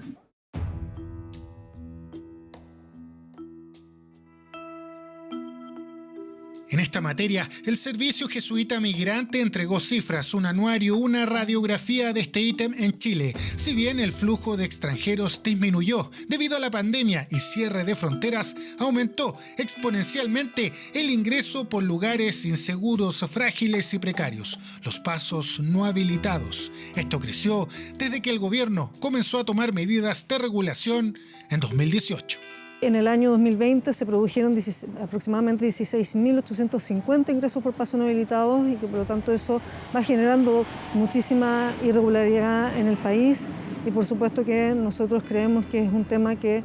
En esta materia, el Servicio Jesuita Migrante entregó cifras, un anuario, una radiografía de este ítem en Chile. Si bien el flujo de extranjeros disminuyó debido a la pandemia y cierre de fronteras, aumentó exponencialmente el ingreso por lugares inseguros, frágiles y precarios, los pasos no habilitados. Esto creció desde que el gobierno comenzó a tomar medidas de regulación en 2018. En el año 2020 se produjeron aproximadamente 16.850 ingresos por paso no habilitados y que por lo tanto eso va generando muchísima irregularidad en el país y por supuesto que nosotros creemos que es un tema que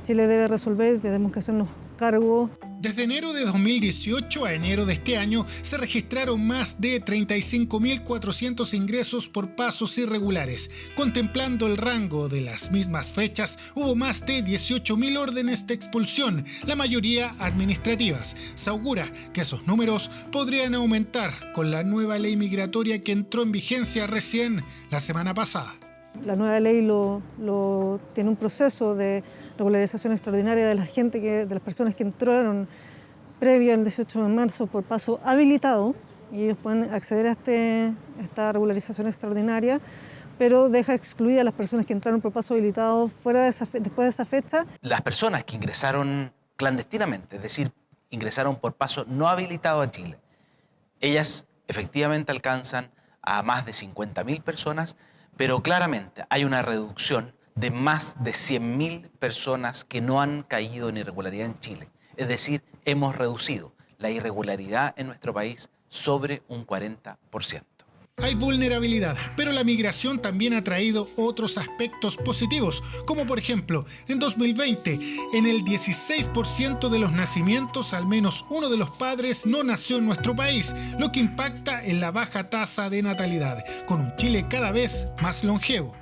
Chile debe resolver y tenemos que hacernos cargo. Desde enero de 2018 a enero de este año se registraron más de 35.400 ingresos por pasos irregulares. Contemplando el rango de las mismas fechas, hubo más de 18.000 órdenes de expulsión, la mayoría administrativas. Se augura que esos números podrían aumentar con la nueva ley migratoria que entró en vigencia recién la semana pasada. La nueva ley tiene un proceso de regularización extraordinaria de la gente, de las personas que entraron previo al 18 de marzo por paso habilitado y ellos pueden acceder a esta regularización extraordinaria, pero deja excluida a las personas que entraron por paso habilitado después de esa fecha. Las personas que ingresaron clandestinamente, es decir, ingresaron por paso no habilitado a Chile, ellas efectivamente alcanzan a más de 50.000 personas, pero claramente hay una reducción de más de 100.000 personas que no han caído en irregularidad en Chile. Es decir, hemos reducido la irregularidad en nuestro país sobre un 40%. Hay vulnerabilidad, pero la migración también ha traído otros aspectos positivos, como por ejemplo, en 2020, en el 16% de los nacimientos, al menos uno de los padres no nació en nuestro país, lo que impacta en la baja tasa de natalidad, con un Chile cada vez más longevo.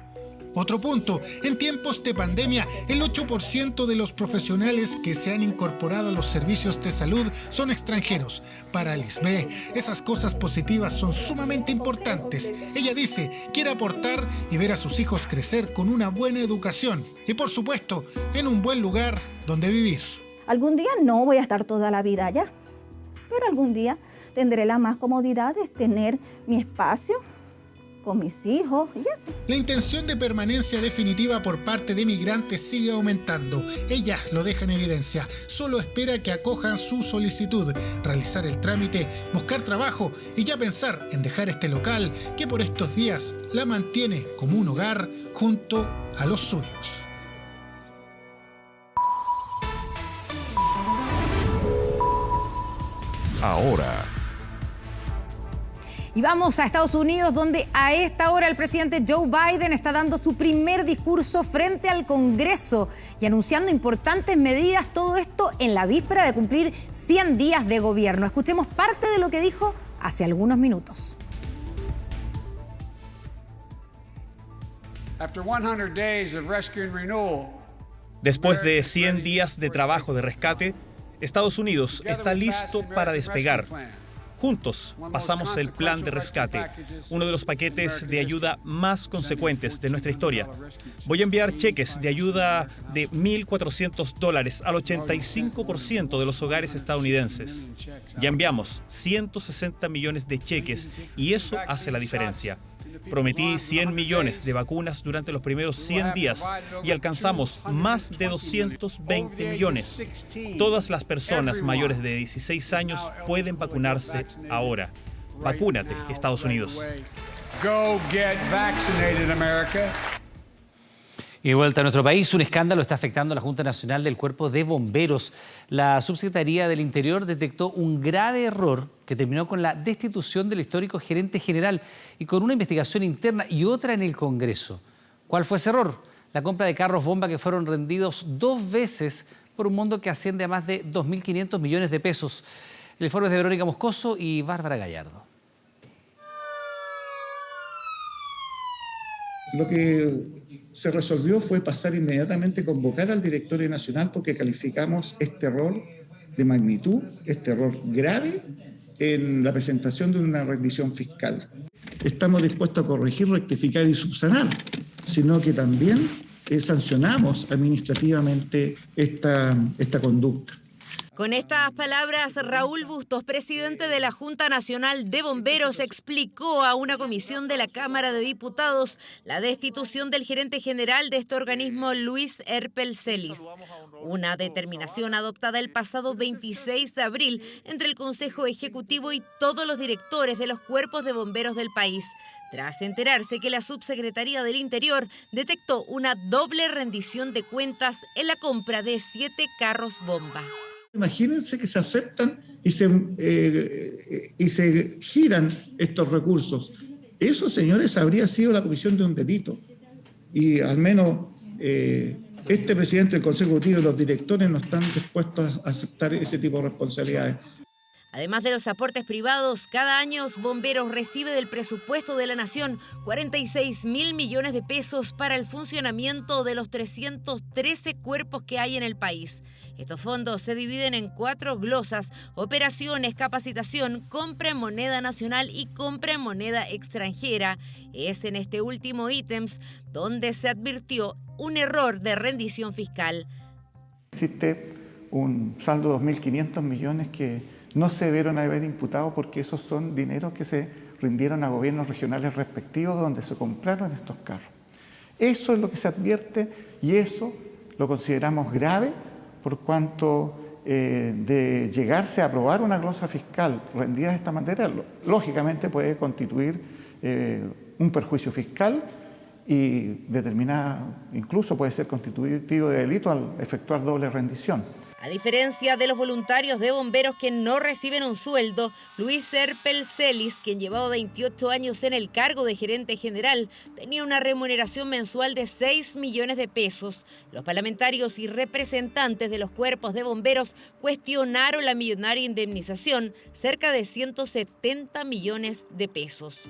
Otro punto, en tiempos de pandemia, el 8% de los profesionales que se han incorporado a los servicios de salud son extranjeros. Para Lisbeth, esas cosas positivas son sumamente importantes. Ella dice, quiere aportar y ver a sus hijos crecer con una buena educación y, por supuesto, en un buen lugar donde vivir. Algún día no voy a estar toda la vida allá, pero algún día tendré la más comodidad de tener mi espacio con mis hijos y eso. La intención de permanencia definitiva por parte de migrantes sigue aumentando. Ella lo deja en evidencia. Solo espera que acojan su solicitud, realizar el trámite, buscar trabajo y ya pensar en dejar este local que por estos días la mantiene como un hogar junto a los suyos. Ahora. Y vamos a Estados Unidos, donde a esta hora el presidente Joe Biden está dando su primer discurso frente al Congreso y anunciando importantes medidas, todo esto en la víspera de cumplir 100 días de gobierno. Escuchemos parte de lo que dijo hace algunos minutos. Después de 100 días de trabajo de rescate, Estados Unidos está listo para despegar. Juntos pasamos el plan de rescate, uno de los paquetes de ayuda más consecuentes de nuestra historia. Voy a enviar cheques de ayuda de $1.400 al 85% de los hogares estadounidenses. Ya enviamos 160 millones de cheques y eso hace la diferencia. Prometí 100 millones de vacunas durante los primeros 100 días y alcanzamos más de 220 millones. Todas las personas mayores de 16 años pueden vacunarse ahora. Vacúnate, Estados Unidos. Go get vaccinated, America. Y de vuelta a nuestro país, un escándalo está afectando a la Junta Nacional del Cuerpo de Bomberos. La Subsecretaría del Interior detectó un grave error que terminó con la destitución del histórico gerente general y con una investigación interna y otra en el Congreso. ¿Cuál fue ese error? La compra de carros bomba que fueron rendidos 2 veces por un monto que asciende a más de 2.500 millones de pesos. El informe es de Verónica Moscoso y Bárbara Gallardo. Lo que se resolvió fue pasar inmediatamente, convocar al directorio nacional porque calificamos este error de magnitud, este error grave en la presentación de una rendición fiscal. Estamos dispuestos a corregir, rectificar y subsanar, sino que también sancionamos administrativamente esta conducta. Con estas palabras, Raúl Bustos, presidente de la Junta Nacional de Bomberos, explicó a una comisión de la Cámara de Diputados la destitución del gerente general de este organismo, Luis Erpel Celis. Una determinación adoptada el pasado 26 de abril entre el Consejo Ejecutivo y todos los directores de los cuerpos de bomberos del país, tras enterarse que la Subsecretaría del Interior detectó una doble rendición de cuentas en la compra de 7 carros bomba. Imagínense que se aceptan y se giran estos recursos. Eso, señores, habría sido la comisión de un delito. Y al menos este presidente del Consejo Ejecutivo y los directores no están dispuestos a aceptar ese tipo de responsabilidades. Además de los aportes privados, cada año Bomberos recibe del presupuesto de la Nación 46.000 millones de pesos para el funcionamiento de los 313 cuerpos que hay en el país. Estos fondos se dividen en 4 glosas: operaciones, capacitación, compra en moneda nacional y compra en moneda extranjera. Es en este último ítems donde se advirtió un error de rendición fiscal. Existe un saldo de 2.500 millones que no se debieron haber imputado porque esos son dineros que se rindieron a gobiernos regionales respectivos donde se compraron estos carros. Eso es lo que se advierte y eso lo consideramos grave por cuanto de llegarse a aprobar una glosa fiscal rendida de esta manera, lógicamente puede constituir un perjuicio fiscal y incluso puede ser constitutivo de delito al efectuar doble rendición. A diferencia de los voluntarios de bomberos que no reciben un sueldo, Luis Erpel Celis, quien llevaba 28 años en el cargo de gerente general, tenía una remuneración mensual de 6 millones de pesos. Los parlamentarios y representantes de los cuerpos de bomberos cuestionaron la millonaria indemnización, cerca de 170 millones de pesos.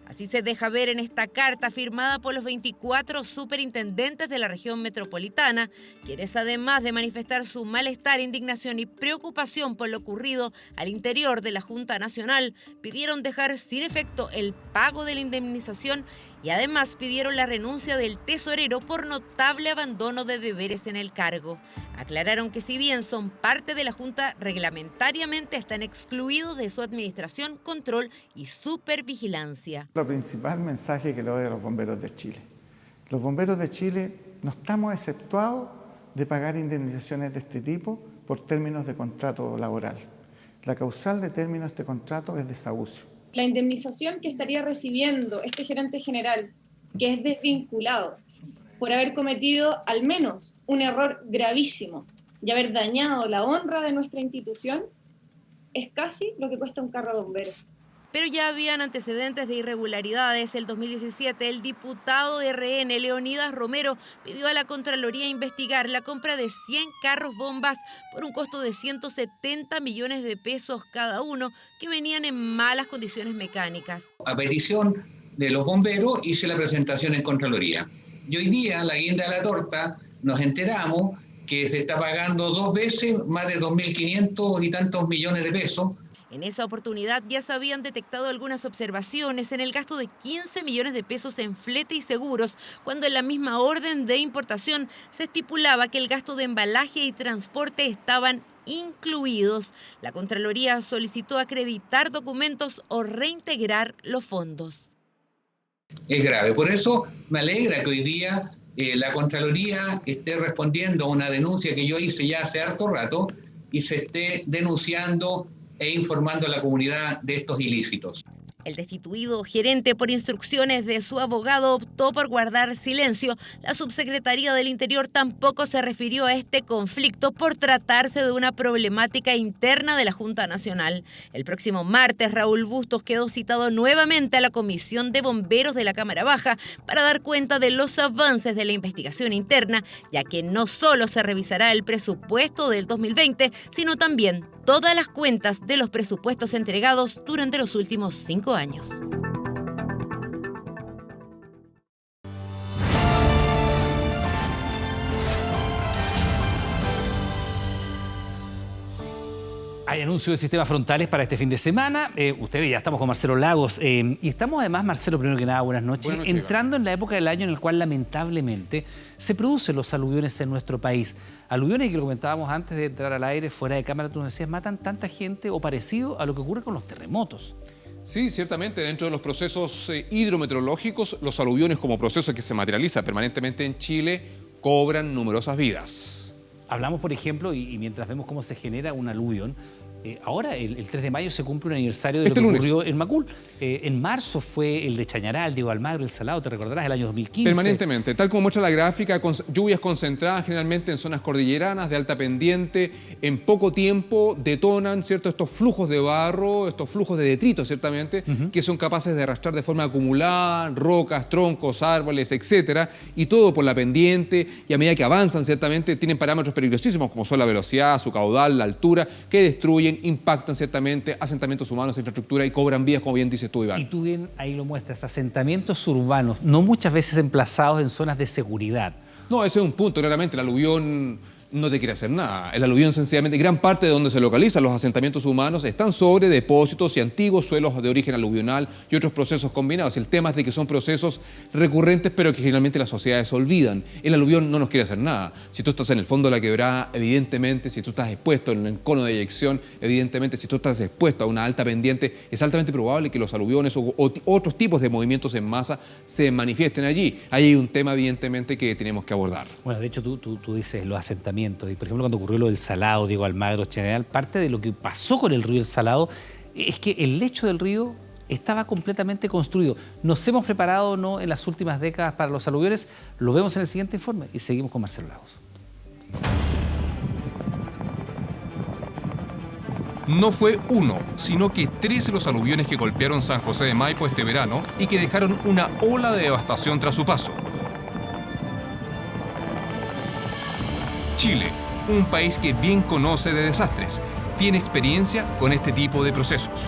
Así se deja ver en esta carta firmada por los 24 superintendentes de la región metropolitana, quienes además de manifestar su malestar, indignación y preocupación por lo ocurrido al interior de la Junta Nacional, pidieron dejar sin efecto el pago de la indemnización y además pidieron la renuncia del tesorero por notable abandono de deberes en el cargo. Aclararon que si bien son parte de la Junta, reglamentariamente están excluidos de su administración, control y supervigilancia. El principal mensaje que le doy a los bomberos de Chile. Los bomberos de Chile no estamos exceptuados de pagar indemnizaciones de este tipo por términos de contrato laboral. La causal de término de este contrato es desahucio. La indemnización que estaría recibiendo este gerente general, que es desvinculado, por haber cometido al menos un error gravísimo y haber dañado la honra de nuestra institución, es casi lo que cuesta un carro de bomberos. Pero ya habían antecedentes de irregularidades. El 2017, el diputado de RN, Leonidas Romero, pidió a la Contraloría investigar la compra de 100 carros bombas por un costo de 170 millones de pesos cada uno, que venían en malas condiciones mecánicas. A petición de los bomberos hice la presentación en Contraloría. Y hoy día, la guinda de la torta, nos enteramos que se está pagando 2 veces más de 2.500 y tantos millones de pesos. En esa oportunidad ya se habían detectado algunas observaciones en el gasto de 15 millones de pesos en flete y seguros, cuando en la misma orden de importación se estipulaba que el gasto de embalaje y transporte estaban incluidos. La Contraloría solicitó acreditar documentos o reintegrar los fondos. Es grave, por eso me alegra que hoy día la Contraloría esté respondiendo a una denuncia que yo hice ya hace harto rato y se esté denunciando e informando a la comunidad de estos ilícitos. El destituido gerente, por instrucciones de su abogado, optó por guardar silencio. La Subsecretaría del Interior tampoco se refirió a este conflicto por tratarse de una problemática interna de la Junta Nacional. El próximo martes, Raúl Bustos quedó citado nuevamente a la Comisión de Bomberos de la Cámara Baja para dar cuenta de los avances de la investigación interna, ya que no solo se revisará el presupuesto del 2020, sino también todas las cuentas de los presupuestos entregados durante los últimos 5 años. Hay anuncio de sistemas frontales para este fin de semana. Ustedes ya estamos con Marcelo Lagos. Y estamos además, Marcelo, primero que nada, buenas noches. Entrando en la época del año en el cual lamentablemente se producen los aluviones en nuestro país. Aluviones que lo comentábamos antes de entrar al aire, fuera de cámara, tú nos decías, matan tanta gente o parecido a lo que ocurre con los terremotos. Sí, ciertamente, dentro de los procesos hidrometeorológicos, los aluviones como proceso que se materializa permanentemente en Chile cobran numerosas vidas. Hablamos, por ejemplo, y mientras vemos cómo se genera un aluvión, ahora, el 3 de mayo, se cumple un aniversario de lo que ocurrió en Macul. En marzo fue el de Chañaral, Diego Almagro, El Salado, te recordarás, el año 2015. Permanentemente, tal como muestra la gráfica, con lluvias concentradas generalmente en zonas cordilleranas de alta pendiente, en poco tiempo detonan, ¿cierto?, estos flujos de barro, estos flujos de detritos, ciertamente, que son capaces de arrastrar de forma acumulada rocas, troncos, árboles, etcétera, y todo por la pendiente, y a medida que avanzan, ciertamente, tienen parámetros peligrosísimos, como son la velocidad, su caudal, la altura, que destruyen, impactan ciertamente asentamientos humanos, infraestructura y cobran vías, como bien dices tú, Iván. Y tú bien ahí lo muestras, asentamientos urbanos, no muchas veces emplazados en zonas de seguridad. No, ese es un punto, claramente, el aluvión no te quiere hacer nada. El aluvión, sencillamente, gran parte de donde se localizan los asentamientos humanos están sobre depósitos y antiguos suelos de origen aluvional y otros procesos combinados. El tema es de que son procesos recurrentes, pero que generalmente las sociedades olvidan. El aluvión no nos quiere hacer nada. Si tú estás en el fondo de la quebrada, evidentemente, si tú estás expuesto en el cono de eyección, evidentemente, si tú estás expuesto a una alta pendiente, es altamente probable que los aluviones o otros tipos de movimientos en masa se manifiesten allí. Ahí hay un tema, evidentemente, que tenemos que abordar. Bueno, de hecho, tú dices los asentamientos. Y, por ejemplo, cuando ocurrió lo del Salado, Diego Almagro, Chañaral, parte de lo que pasó con el río El Salado es que el lecho del río estaba completamente construido. ¿Nos hemos preparado o no en las últimas décadas para los aluviones? Lo vemos en el siguiente informe y seguimos con Marcelo Lagos. No fue uno, sino que 13 los aluviones que golpearon San José de Maipo este verano y que dejaron una ola de devastación tras su paso. Chile, un país que bien conoce de desastres, tiene experiencia con este tipo de procesos.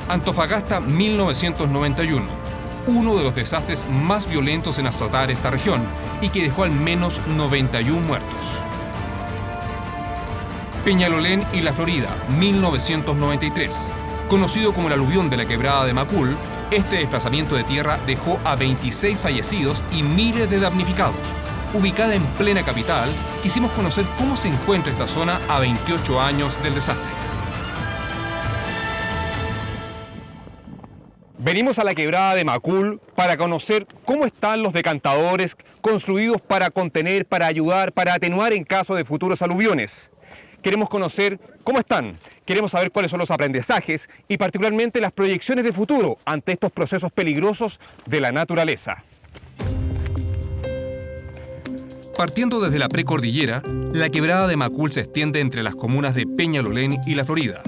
Antofagasta 1991, uno de los desastres más violentos en azotar esta región y que dejó al menos 91 muertos. Peñalolén y La Florida, 1993, conocido como el aluvión de la quebrada de Macul, Este desplazamiento de tierra dejó a 26 fallecidos y miles de damnificados. Ubicada en plena capital, quisimos conocer cómo se encuentra esta zona a 28 años del desastre. Venimos a la quebrada de Macul para conocer cómo están los decantadores construidos para contener, para ayudar, para atenuar en caso de futuros aluviones. Queremos conocer cómo están, queremos saber cuáles son los aprendizajes y particularmente las proyecciones de futuro ante estos procesos peligrosos de la naturaleza. Partiendo desde la precordillera, la quebrada de Macul se extiende entre las comunas de Peñalolén y La Florida.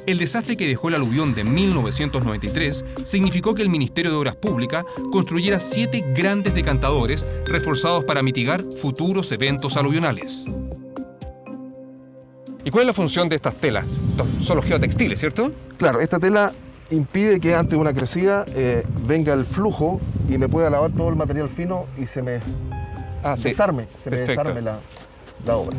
El desastre que dejó el aluvión de 1993 significó que el Ministerio de Obras Públicas construyera 7 grandes decantadores reforzados para mitigar futuros eventos aluvionales. ¿Y cuál es la función de estas telas? Son los geotextiles, ¿cierto? Claro, esta tela impide que ante una crecida venga el flujo y me pueda lavar todo el material fino y se me desarme la obra.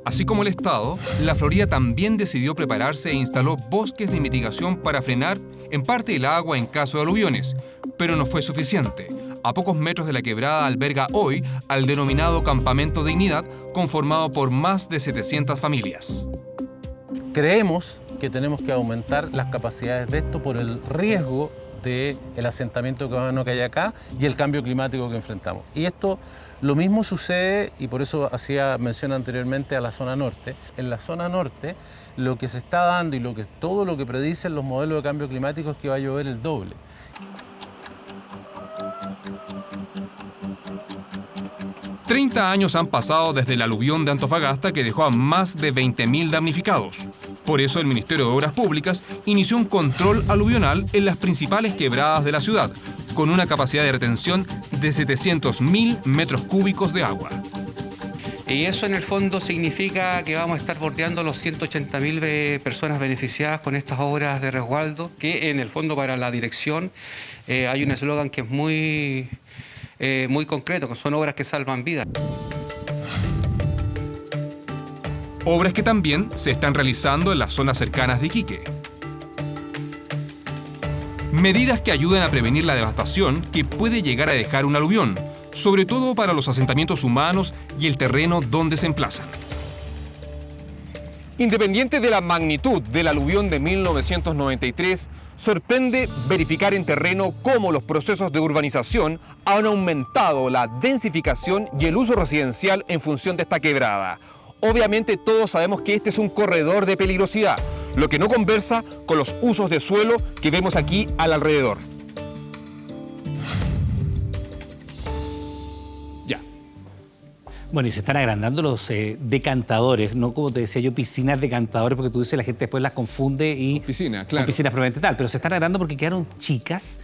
Así como el Estado, La Florida también decidió prepararse e instaló bosques de mitigación para frenar en parte el agua en caso de aluviones, pero no fue suficiente. A pocos metros de la quebrada alberga hoy al denominado Campamento Dignidad, conformado por más de 700 familias. Creemos que tenemos que aumentar las capacidades de esto por el riesgo del asentamiento humano que hay acá y el cambio climático que enfrentamos. Y esto lo mismo sucede, y por eso hacía mención anteriormente a la zona norte. En la zona norte lo que se está dando y todo lo que predicen los modelos de cambio climático es que va a llover el doble. $30 años han pasado desde el aluvión de Antofagasta que dejó a más de 20.000 damnificados. Por eso el Ministerio de Obras Públicas inició un control aluvional en las principales quebradas de la ciudad, con una capacidad de retención de 700.000 metros cúbicos de agua. Y eso en el fondo significa que vamos a estar bordeando los 180.000 personas beneficiadas con estas obras de resguardo, que en el fondo para la dirección hay un eslogan que es muy concreto, que son obras que salvan vidas. Obras que también se están realizando en las zonas cercanas de Iquique. Medidas que ayudan a prevenir la devastación que puede llegar a dejar un aluvión, sobre todo para los asentamientos humanos y el terreno donde se emplazan. Independiente de la magnitud del aluvión de 1993, sorprende verificar en terreno cómo los procesos de urbanización han aumentado la densificación y el uso residencial en función de esta quebrada. Obviamente todos sabemos que este es un corredor de peligrosidad, lo que no conversa con los usos de suelo que vemos aquí al alrededor. Bueno, y se están agrandando los decantadores, no como te decía yo, piscinas decantadores, porque tú dices la gente después las confunde y piscinas, claro, con piscinas probablemente tal, pero se están agrandando porque quedaron chicas.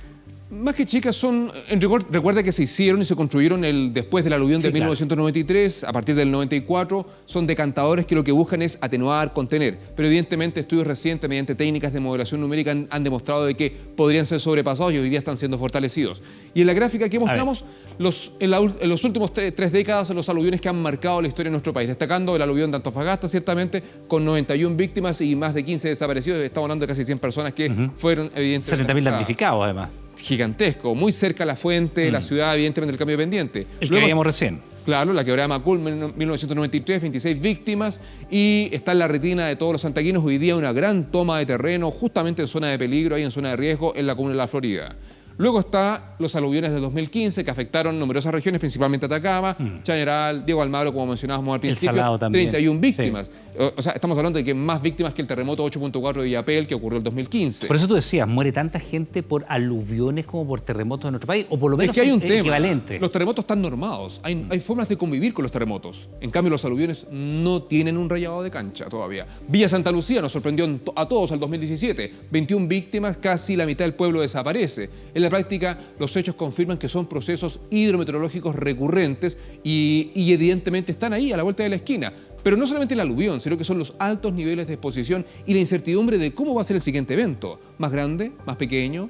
Más que chicas son, en rigor, recuerda que se hicieron y se construyeron después del aluvión de 1993, a partir del 94, son decantadores que lo que buscan es atenuar, contener, pero evidentemente estudios recientes mediante técnicas de modelación numérica han demostrado de que podrían ser sobrepasados y hoy día están siendo fortalecidos. Y en la gráfica que mostramos, en los últimos tres décadas, los aluviones que han marcado la historia de nuestro país, destacando el aluvión de Antofagasta, ciertamente, con 91 víctimas y más de 15 desaparecidos, estamos hablando de casi 100 personas que fueron evidentemente 70.000 damnificados además. Gigantesco, muy cerca a la fuente, la ciudad, evidentemente, del cambio pendiente. El que veíamos recién. Claro, la quebrada de Macul, 1993, 26 víctimas, y está en la retina de todos los santaquinos hoy día una gran toma de terreno, justamente en zona de peligro, ahí en zona de riesgo, en la comuna de La Florida. Luego está los aluviones de 2015 que afectaron numerosas regiones, principalmente Atacama, Chañaral, Diego Almagro, como mencionábamos al principio, 31 víctimas. Sí. O sea, estamos hablando de que más víctimas que el terremoto 8.4 de Illapel que ocurrió en el 2015. Por eso tú decías, ¿muere tanta gente por aluviones como por terremotos en nuestro país? O por lo menos es que hay un tema. Equivalente. Los terremotos están normados, hay formas de convivir con los terremotos. En cambio, los aluviones no tienen un rayado de cancha todavía. Villa Santa Lucía nos sorprendió a todos al 2017. 21 víctimas, casi la mitad del pueblo desaparece. En la práctica, los hechos confirman que son procesos hidrometeorológicos recurrentes y evidentemente están ahí, a la vuelta de la esquina. Pero no solamente el aluvión, sino que son los altos niveles de exposición y la incertidumbre de cómo va a ser el siguiente evento. Más grande, más pequeño,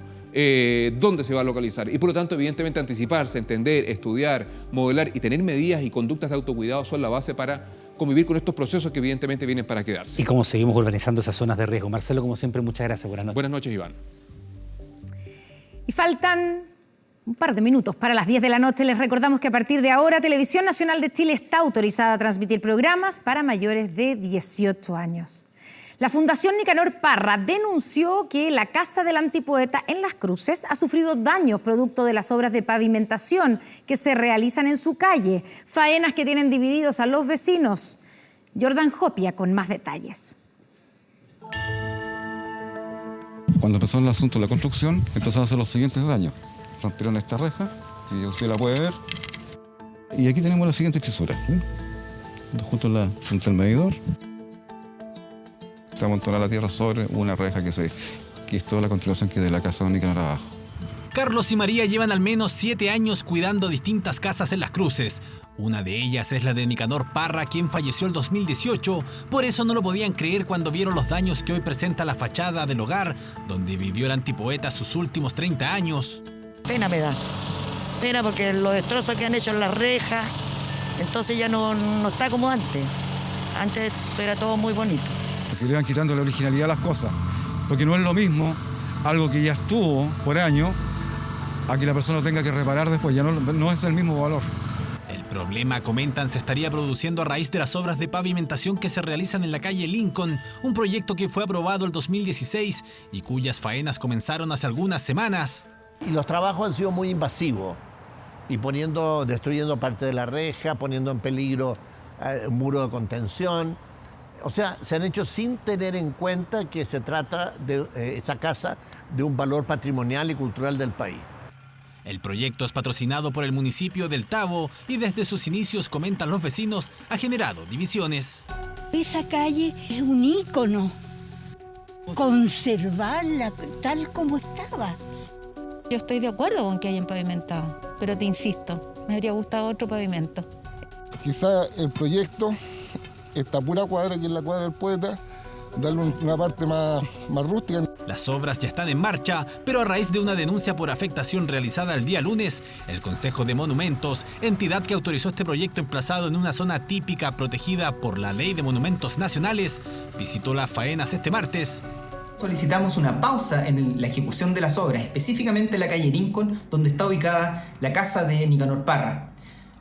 dónde se va a localizar. Y por lo tanto, evidentemente, anticiparse, entender, estudiar, modelar y tener medidas y conductas de autocuidado son la base para convivir con estos procesos que evidentemente vienen para quedarse. Y cómo seguimos urbanizando esas zonas de riesgo. Marcelo, como siempre, muchas gracias. Buenas noches. Buenas noches, Iván. Y faltan un par de minutos para las 10 de la noche. Les recordamos que a partir de ahora Televisión Nacional de Chile está autorizada a transmitir programas para mayores de 18 años. La Fundación Nicanor Parra denunció que la Casa del Antipoeta en Las Cruces ha sufrido daños producto de las obras de pavimentación que se realizan en su calle, faenas que tienen divididos a los vecinos. Jordan Jopia con más detalles. Cuando empezó el asunto de la construcción, empezaron a hacer los siguientes daños. Rompieron esta reja, y usted la puede ver. Y aquí tenemos las siguientes fisuras, ¿sí? Junto al medidor. Se amontona la tierra sobre una reja que es toda la continuación que de la casa de Nicanor abajo. Carlos y María llevan al menos 7 años cuidando distintas casas en Las Cruces. Una de ellas es la de Nicanor Parra, quien falleció el 2018. Por eso no lo podían creer cuando vieron los daños que hoy presenta la fachada del hogar, donde vivió el antipoeta sus últimos 30 años. Pena me da. Pena porque los destrozos que han hecho en las rejas, entonces ya no está como antes. Antes era todo muy bonito. Porque le van quitando la originalidad a las cosas. Porque no es lo mismo algo que ya estuvo por año a que la persona lo tenga que reparar después. Ya no es el mismo valor. El problema, comentan, se estaría produciendo a raíz de las obras de pavimentación que se realizan en la calle Lincoln, un proyecto que fue aprobado el 2016 y cuyas faenas comenzaron hace algunas semanas. Y los trabajos han sido muy invasivos y destruyendo parte de la reja, poniendo en peligro un muro de contención. O sea, se han hecho sin tener en cuenta que se trata de esa casa de un valor patrimonial y cultural del país. El proyecto es patrocinado por el municipio del Tabo y desde sus inicios, comentan los vecinos, ha generado divisiones. Esa calle es un ícono. Conservarla tal como estaba. Yo estoy de acuerdo con que hayan pavimentado, pero te insisto, me habría gustado otro pavimento. Quizá el proyecto, esta pura cuadra que es la cuadra del poeta, darle una parte más rústica. Las obras ya están en marcha, pero a raíz de una denuncia por afectación realizada el día lunes, el Consejo de Monumentos, entidad que autorizó este proyecto emplazado en una zona típica protegida por la Ley de Monumentos Nacionales, visitó las faenas este martes. Solicitamos una pausa en la ejecución de las obras, específicamente en la calle Lincoln, donde está ubicada la casa de Nicanor Parra.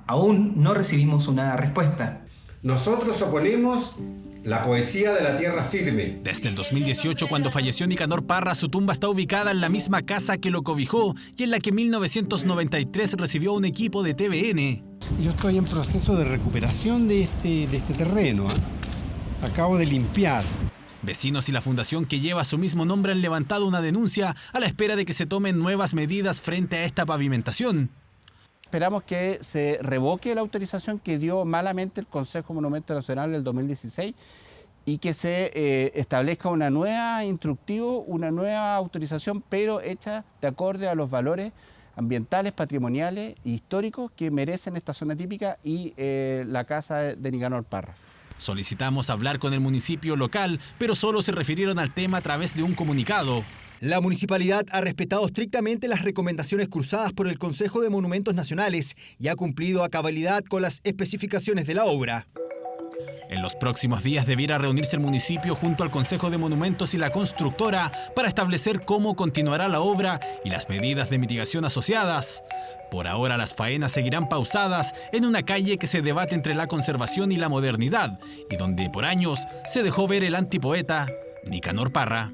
Aún no recibimos una respuesta. Nosotros oponemos la poesía de la tierra firme. Desde el 2018, cuando falleció Nicanor Parra, su tumba está ubicada en la misma casa que lo cobijó y en la que en 1993 recibió un equipo de TVN. Yo estoy en proceso de recuperación de este terreno. Acabo de limpiar. Vecinos y la fundación que lleva su mismo nombre han levantado una denuncia a la espera de que se tomen nuevas medidas frente a esta pavimentación. Esperamos que se revoque la autorización que dio malamente el Consejo Monumento Nacional en el 2016 y que se establezca una nueva instructivo, una nueva autorización, pero hecha de acorde a los valores ambientales, patrimoniales e históricos que merecen esta zona típica y la casa de Nicanor Parra. Solicitamos hablar con el municipio local, pero solo se refirieron al tema a través de un comunicado. La municipalidad ha respetado estrictamente las recomendaciones cursadas por el Consejo de Monumentos Nacionales y ha cumplido a cabalidad con las especificaciones de la obra. En los próximos días debiera reunirse el municipio junto al Consejo de Monumentos y la constructora para establecer cómo continuará la obra y las medidas de mitigación asociadas. Por ahora las faenas seguirán pausadas en una calle que se debate entre la conservación y la modernidad y donde por años se dejó ver el antipoeta Nicanor Parra.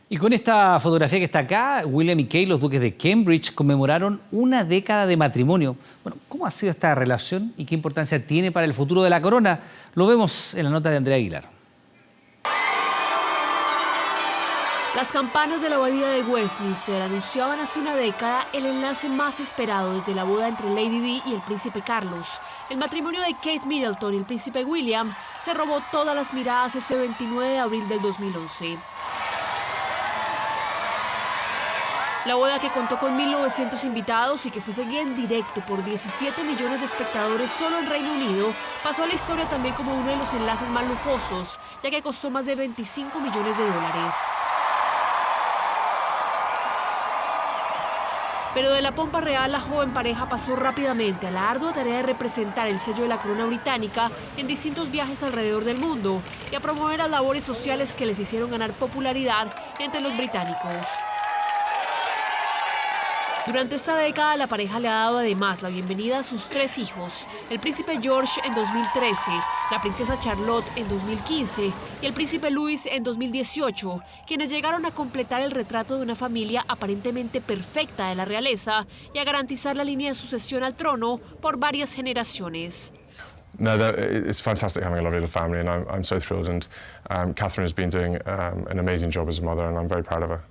Y con esta fotografía que está acá, William y Kate, los duques de Cambridge, conmemoraron una década de matrimonio. Bueno, ¿cómo ha sido esta relación y qué importancia tiene para el futuro de la corona? Lo vemos en la nota de Andrea Aguilar. Las campanas de la abadía de Westminster anunciaban hace una década el enlace más esperado desde la boda entre Lady Di y el príncipe Carlos. El matrimonio de Kate Middleton y el príncipe William se robó todas las miradas ese 29 de abril del 2011. La boda, que contó con 1.900 invitados y que fue seguida en directo por 17 millones de espectadores solo en Reino Unido, pasó a la historia también como uno de los enlaces más lujosos, ya que costó más de 25 millones de dólares. Pero de la pompa real, la joven pareja pasó rápidamente a la ardua tarea de representar el sello de la corona británica en distintos viajes alrededor del mundo y a promover las labores sociales que les hicieron ganar popularidad entre los británicos. Durante esta década, la pareja le ha dado además la bienvenida a sus 3 hijos, el príncipe George en 2013, la princesa Charlotte en 2015 y el príncipe Louis en 2018, quienes llegaron a completar el retrato de una familia aparentemente perfecta de la realeza y a garantizar la línea de sucesión al trono por varias generaciones. No, it's fantastic having a lovely little family, and I'm so thrilled. And Catherine has been doing an amazing job as a mother, and I'm very proud of her.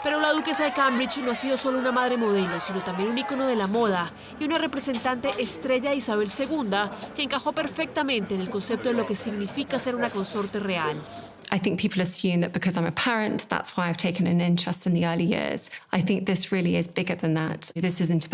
Pero la duquesa de Cambridge no ha sido solo una madre modelo, sino también un ícono de la moda y una representante estrella de Isabel II, que encajó perfectamente en el concepto de lo que significa ser una consorte real. I think people assume that because I'm a parent, that's why I've taken an interest in the early years. I think this really is bigger than that. This isn't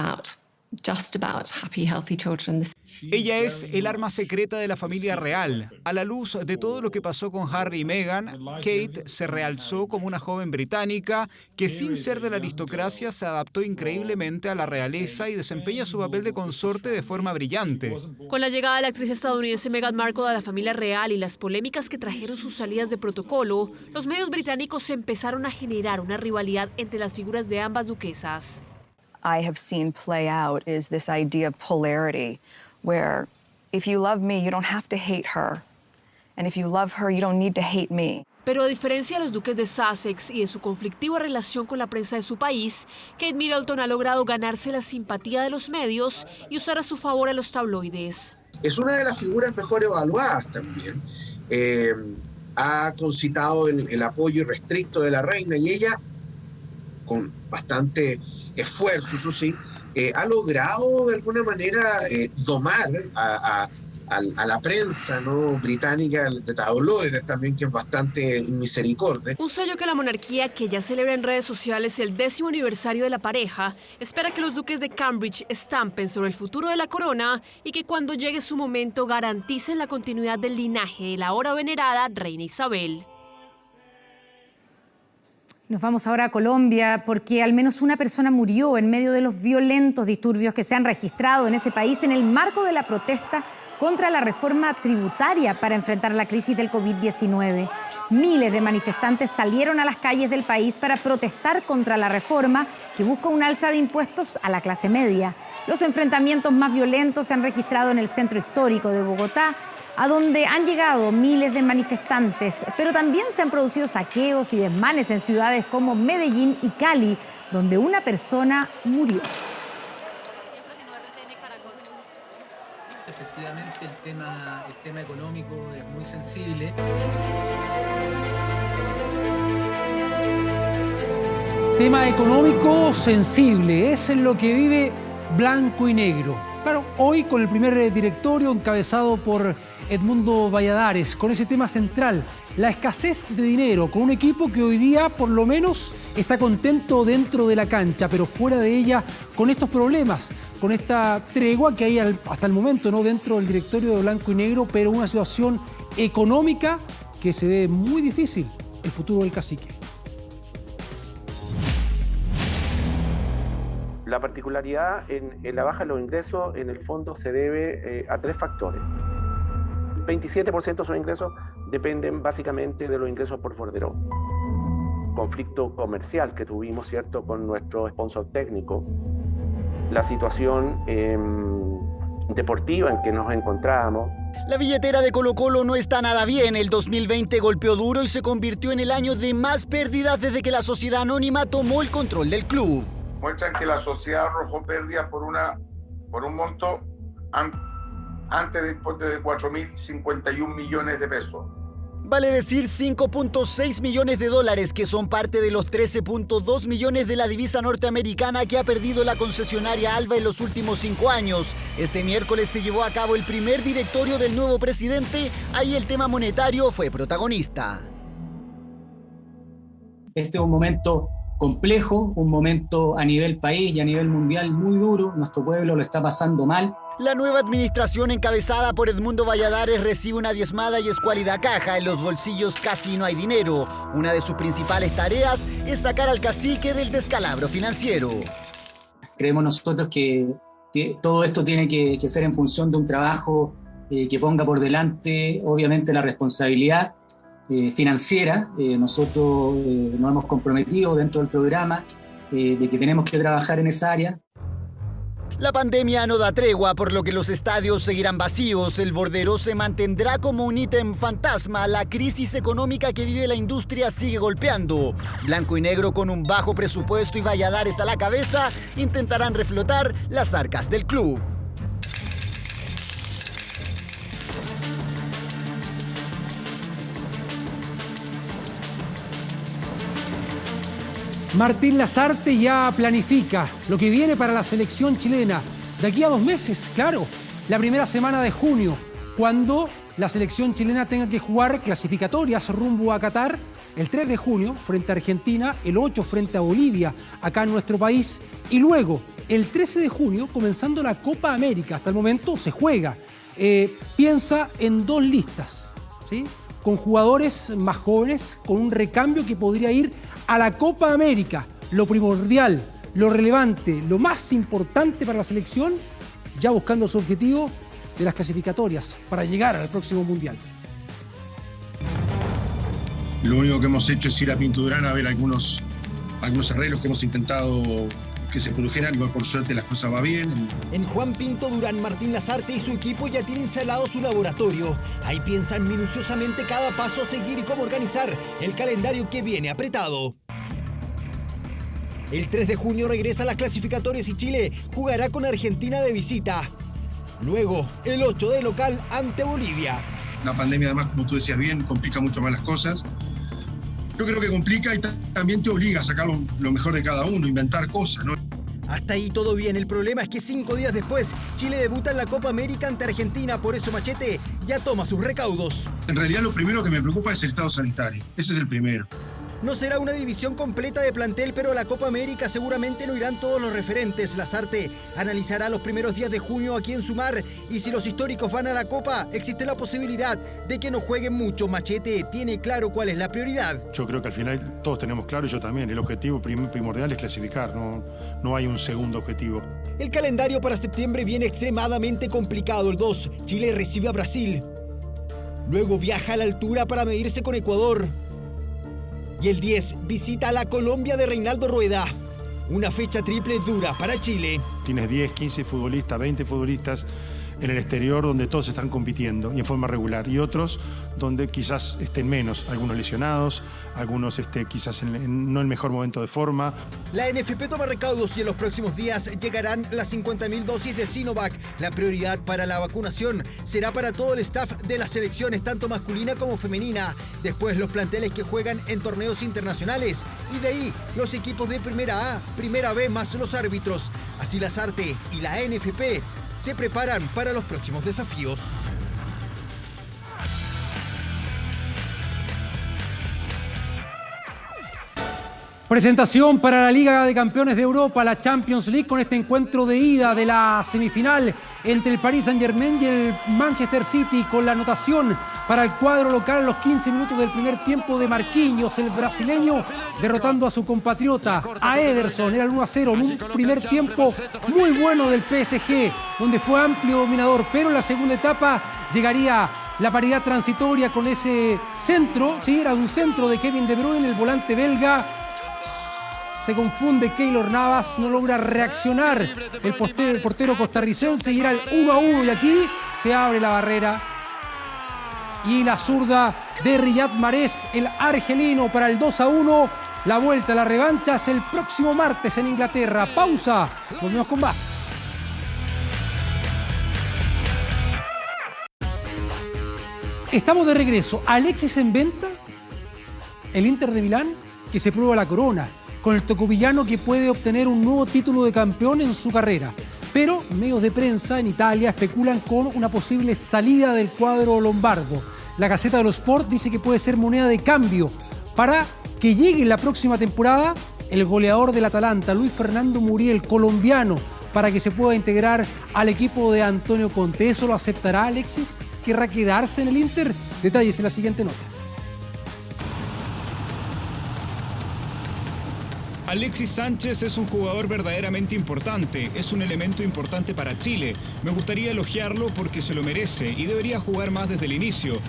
just about happy, healthy children. Ella es el arma secreta de la familia real. A la luz de todo lo que pasó con Harry y Meghan, Kate se realzó como una joven británica que, sin ser de la aristocracia, se adaptó increíblemente a la realeza y desempeña su papel de consorte de forma brillante. Con la llegada de la actriz estadounidense Meghan Markle a la familia real y las polémicas que trajeron sus salidas de protocolo, los medios británicos empezaron a generar una rivalidad entre las figuras de ambas duquesas. I have seen play out is this idea of polarity, where if you love me, you don't have to hate her. And if you love her, you don't need to hate me. Pero a diferencia de los duques de Sussex y de su conflictiva relación con la prensa de su país, Kate Middleton ha logrado ganarse la simpatía de los medios y usar a su favor a los tabloides. Es una de las figuras mejor evaluadas también. Ha concitado el apoyo irrestricto de la reina y ella, con bastante esfuerzo, eso sí, ha logrado de alguna manera domar a la prensa, ¿no?, británica, de tabloides también, que es bastante inmisericordia. Un sello que la monarquía, que ya celebra en redes sociales el 10º aniversario de la pareja, espera que los duques de Cambridge estampen sobre el futuro de la corona y que cuando llegue su momento garanticen la continuidad del linaje de la ahora venerada reina Isabel. Nos vamos ahora a Colombia porque al menos una persona murió en medio de los violentos disturbios que se han registrado en ese país en el marco de la protesta contra la reforma tributaria para enfrentar la crisis del COVID-19. Miles de manifestantes salieron a las calles del país para protestar contra la reforma que busca un alza de impuestos a la clase media. Los enfrentamientos más violentos se han registrado en el centro histórico de Bogotá, a donde han llegado miles de manifestantes, pero también se han producido saqueos y desmanes en ciudades como Medellín y Cali, donde una persona murió. Efectivamente, el tema económico es muy sensible. Tema económico sensible, es en lo que vive Blanco y Negro. Claro, hoy con el primer directorio encabezado por Edmundo Valladares, con ese tema central, la escasez de dinero, con un equipo que hoy día por lo menos está contento dentro de la cancha, pero fuera de ella con estos problemas, con esta tregua que hay hasta el momento, ¿no?, dentro del directorio de Blanco y Negro, pero una situación económica que se ve muy difícil, el futuro del cacique. La particularidad en la baja de los ingresos, en el fondo, se debe a 3 factores. 27% de sus ingresos dependen básicamente de los ingresos por bordero. Conflicto comercial que tuvimos, ¿cierto?, con nuestro sponsor técnico. La situación deportiva en que nos encontrábamos. La billetera de Colo-Colo no está nada bien. El 2020 golpeó duro y se convirtió en el año de más pérdidas desde que la sociedad anónima tomó el control del club. Muestran que la sociedad arrojó pérdidas por un monto antes de 4.051 millones de pesos. Vale decir 5.6 millones de dólares, que son parte de los 13.2 millones de la divisa norteamericana que ha perdido la concesionaria Alba en los últimos 5 años. Este miércoles se llevó a cabo el primer directorio del nuevo presidente. Ahí el tema monetario fue protagonista. Este es un momento complejo, un momento a nivel país y a nivel mundial muy duro. Nuestro pueblo lo está pasando mal. La nueva administración encabezada por Edmundo Valladares recibe una diezmada y escuálida caja. En los bolsillos casi no hay dinero. Una de sus principales tareas es sacar al cacique del descalabro financiero. Creemos nosotros que todo esto tiene que ser en función de un trabajo que ponga por delante, obviamente, la responsabilidad financiera. Nosotros nos hemos comprometido dentro del programa de que tenemos que trabajar en esa área. La pandemia no da tregua, por lo que los estadios seguirán vacíos. El bordero se mantendrá como un ítem fantasma. La crisis económica que vive la industria sigue golpeando. Blanco y Negro, con un bajo presupuesto y Valladares a la cabeza, intentarán reflotar las arcas del club. Martín Lasarte ya planifica lo que viene para la selección chilena de aquí a 2 meses, claro, la primera semana de junio, cuando la selección chilena tenga que jugar clasificatorias rumbo a Qatar, el 3 de junio frente a Argentina, el 8 frente a Bolivia, acá en nuestro país, y luego el 13 de junio comenzando la Copa América. Hasta el momento se juega. Piensa en 2 listas, ¿sí?, con jugadores más jóvenes, con un recambio que podría ir a la Copa América. Lo primordial, lo relevante, lo más importante para la selección, ya buscando su objetivo de las clasificatorias para llegar al próximo Mundial. Lo único que hemos hecho es ir a Pinto Durán a ver algunos arreglos que hemos intentado que se produjeran, por suerte las cosas van bien. En Juan Pinto Durán, Martín Lasarte y su equipo ya tienen instalado su laboratorio. Ahí piensan minuciosamente cada paso a seguir y cómo organizar el calendario que viene apretado. El 3 de junio regresa a las clasificatorias y Chile jugará con Argentina de visita. Luego, el 8 de local ante Bolivia. La pandemia, además, como tú decías bien, complica mucho más las cosas. Yo creo que complica y también te obliga a sacar lo mejor de cada uno, inventar cosas, ¿no? Hasta ahí todo bien. El problema es que 5 días después, Chile debuta en la Copa América ante Argentina. Por eso Machete ya toma sus recaudos. En realidad, lo primero que me preocupa es el estado sanitario. Ese es el primero. No será una división completa de plantel, pero a la Copa América seguramente no irán todos los referentes. Lasarte analizará los primeros días de junio a quién sumar, y si los históricos van a la Copa, existe la posibilidad de que no jueguen mucho. Machete tiene claro cuál es la prioridad. Yo creo que al final todos tenemos claro, y yo también, el objetivo primordial es clasificar, no hay un segundo objetivo. El calendario para septiembre viene extremadamente complicado. El 2, Chile recibe a Brasil. Luego viaja a la altura para medirse con Ecuador. Y el 10 visita a la Colombia de Reinaldo Rueda. Una fecha triple dura para Chile. Tienes 10, 15 futbolistas, 20 futbolistas en el exterior donde todos están compitiendo y en forma regular. Y otros donde quizás estén menos, algunos lesionados, algunos quizás no en el mejor momento de forma. La NFP toma recaudos y en los próximos días llegarán las 50.000 dosis de Sinovac. La prioridad para la vacunación será para todo el staff de las selecciones, tanto masculina como femenina. Después los planteles que juegan en torneos internacionales. Y de ahí los equipos de Primera A, Primera B más los árbitros. Así Lasarte y la NFP se preparan para los próximos desafíos. Presentación para la Liga de Campeones de Europa, la Champions League, con este encuentro de ida de la semifinal entre el Paris Saint-Germain y el Manchester City, con la anotación para el cuadro local a los 15 minutos del primer tiempo de Marquinhos, el brasileño, derrotando a su compatriota, a Ederson. Era el 1-0 en un primer tiempo muy bueno del PSG, donde fue amplio dominador, pero en la segunda etapa llegaría la paridad transitoria con ese centro, sí, era un centro de Kevin De Bruyne, el volante belga. Se confunde Keylor Navas, no logra reaccionar el portero costarricense y era el 1-1, y aquí se abre la barrera. Y la zurda de Riyad Mahrez, el argelino, para el 2-1. La vuelta, la revancha es el próximo martes en Inglaterra. Pausa, volvemos con más. Estamos de regreso. Alexis en venta, el Inter de Milán, que se prueba la corona, con el tocopillano que puede obtener un nuevo título de campeón en su carrera. Pero medios de prensa en Italia especulan con una posible salida del cuadro lombardo. La Gazzetta dello Sport dice que puede ser moneda de cambio para que llegue en la próxima temporada el goleador del Atalanta, Luis Fernando Muriel, colombiano, para que se pueda integrar al equipo de Antonio Conte. ¿Eso lo aceptará Alexis? ¿Querrá quedarse en el Inter? Detalles en la siguiente nota. Alexis Sánchez es un jugador verdaderamente importante, es un elemento importante para Chile. Me gustaría elogiarlo porque se lo merece y debería jugar más desde el inicio.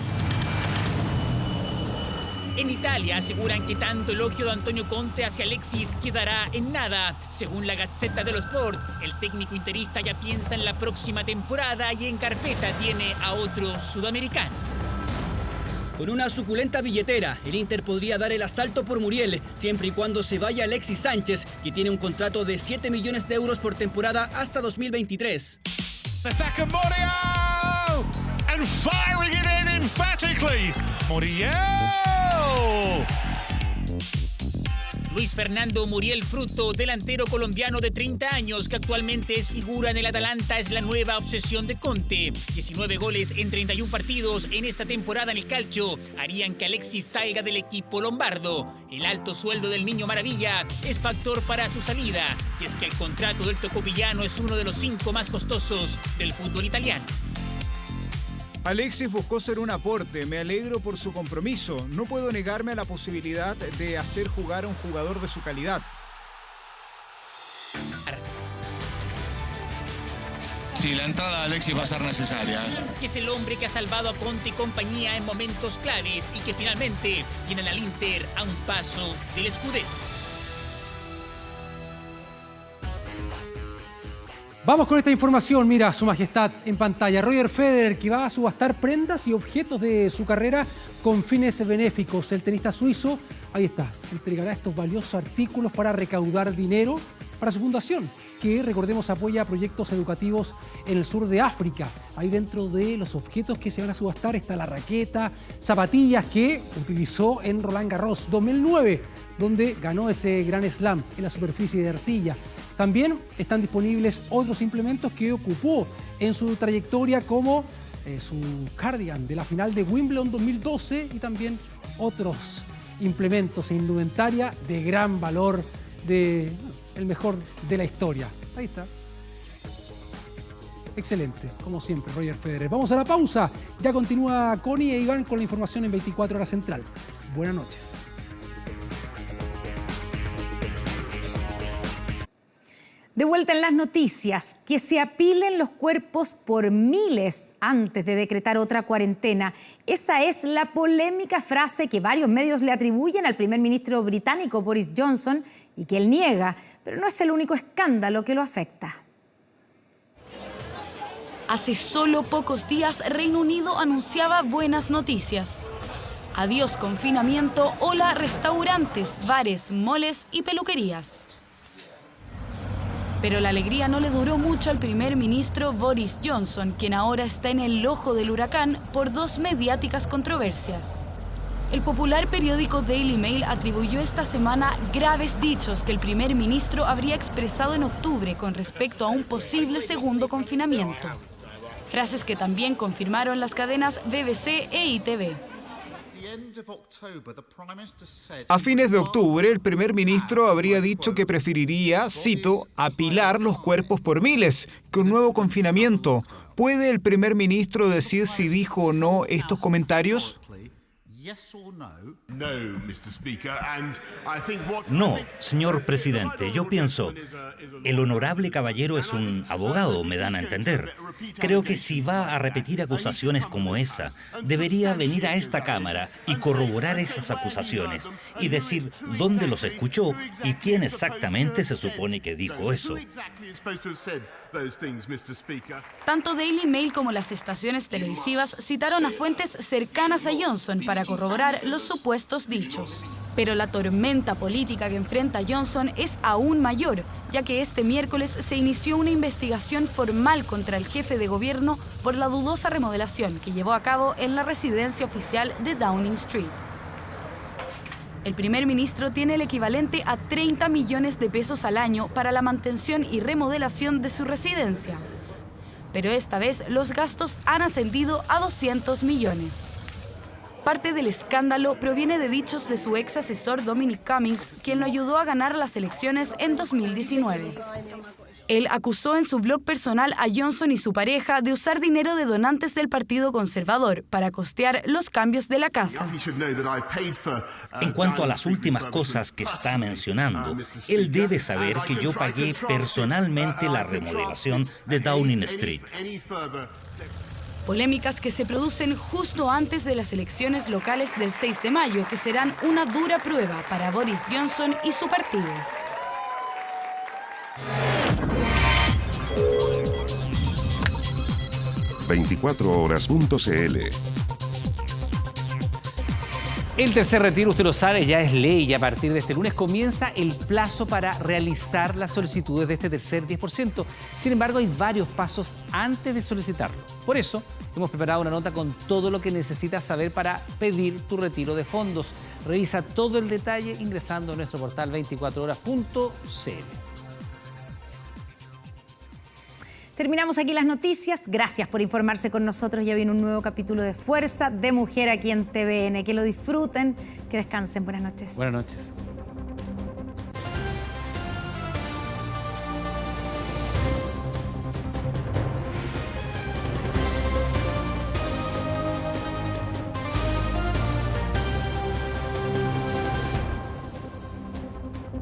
En Italia aseguran que tanto elogio de Antonio Conte hacia Alexis quedará en nada. Según la Gazzetta dello Sport, el técnico interista ya piensa en la próxima temporada y en carpeta tiene a otro sudamericano. Con una suculenta billetera, el Inter podría dar el asalto por Muriel, siempre y cuando se vaya Alexis Sánchez, que tiene un contrato de 7 millones de euros por temporada hasta 2023. The second Muriel! And firing it in emphatically! Muriel! Luis Fernando Muriel Fruto, delantero colombiano de 30 años que actualmente es figura en el Atalanta, es la nueva obsesión de Conte. 19 goles en 31 partidos en esta temporada en el calcio harían que Alexis salga del equipo lombardo. El alto sueldo del Niño Maravilla es factor para su salida, y es que el contrato del tocopillano es uno de los 5 más costosos del fútbol italiano. Alexis buscó ser un aporte, me alegro por su compromiso. No puedo negarme a la posibilidad de hacer jugar a un jugador de su calidad. Sí, la entrada de Alexis va a ser necesaria. Que es el hombre que ha salvado a Conte y compañía en momentos claves y que finalmente tienen al Inter a un paso del Scudetto. Vamos con esta información. Mira, Su Majestad en pantalla. Roger Federer, que va a subastar prendas y objetos de su carrera con fines benéficos. El tenista suizo, ahí está, entregará estos valiosos artículos para recaudar dinero para su fundación, que, recordemos, apoya proyectos educativos en el sur de África. Ahí dentro de los objetos que se van a subastar está la raqueta, zapatillas que utilizó en Roland Garros 2009, donde ganó ese gran slam en la superficie de arcilla. También están disponibles otros implementos que ocupó en su trayectoria, como su cardigan de la final de Wimbledon 2012 y también otros implementos e indumentaria de gran valor, de el mejor de la historia. Ahí está. Excelente, como siempre, Roger Federer. Vamos a la pausa. Ya continúa Connie e Iván con la información en 24 Horas Central. Buenas noches. De vuelta en las noticias, que se apilen los cuerpos por miles antes de decretar otra cuarentena. Esa es la polémica frase que varios medios le atribuyen al primer ministro británico Boris Johnson y que él niega, pero no es el único escándalo que lo afecta. Hace solo pocos días, Reino Unido anunciaba buenas noticias. Adiós confinamiento, hola restaurantes, bares, moles y peluquerías. Pero la alegría no le duró mucho al primer ministro Boris Johnson, quien ahora está en el ojo del huracán por dos mediáticas controversias. El popular periódico Daily Mail atribuyó esta semana graves dichos que el primer ministro habría expresado en octubre con respecto a un posible segundo confinamiento. Frases que también confirmaron las cadenas BBC e ITV. A fines de octubre, el primer ministro habría dicho que preferiría, cito, apilar los cuerpos por miles que un nuevo confinamiento. ¿Puede el primer ministro decir si dijo o no estos comentarios? No, señor presidente, yo pienso, el honorable caballero es un abogado, me dan a entender. Creo que si va a repetir acusaciones como esa, debería venir a esta Cámara y corroborar esas acusaciones y decir dónde los escuchó y quién exactamente se supone que dijo eso. Tanto Daily Mail como las estaciones televisivas citaron a fuentes cercanas a Johnson para corroborar los supuestos dichos. Pero la tormenta política que enfrenta Johnson es aún mayor, ya que este miércoles se inició una investigación formal contra el jefe de gobierno por la dudosa remodelación que llevó a cabo en la residencia oficial de Downing Street. El primer ministro tiene el equivalente a 30 millones de pesos al año para la mantención y remodelación de su residencia. Pero esta vez los gastos han ascendido a 200 millones. Parte del escándalo proviene de dichos de su ex asesor Dominic Cummings, quien lo ayudó a ganar las elecciones en 2019. Él acusó en su blog personal a Johnson y su pareja de usar dinero de donantes del Partido Conservador para costear los cambios de la casa. En cuanto a las últimas cosas que está mencionando, él debe saber que yo pagué personalmente la remodelación de Downing Street. Polémicas que se producen justo antes de las elecciones locales del 6 de mayo, que serán una dura prueba para Boris Johnson y su partido. ...24horas.cl. El tercer retiro, usted lo sabe, ya es ley y a partir de este lunes comienza el plazo para realizar las solicitudes de este tercer 10%. Sin embargo, hay varios pasos antes de solicitarlo. Por eso, hemos preparado una nota con todo lo que necesitas saber para pedir tu retiro de fondos. Revisa todo el detalle ingresando a nuestro portal 24horas.cl. Terminamos aquí las noticias. Gracias por informarse con nosotros. Ya viene un nuevo capítulo de Fuerza de Mujer aquí en TVN. Que lo disfruten, que descansen. Buenas noches. Buenas noches.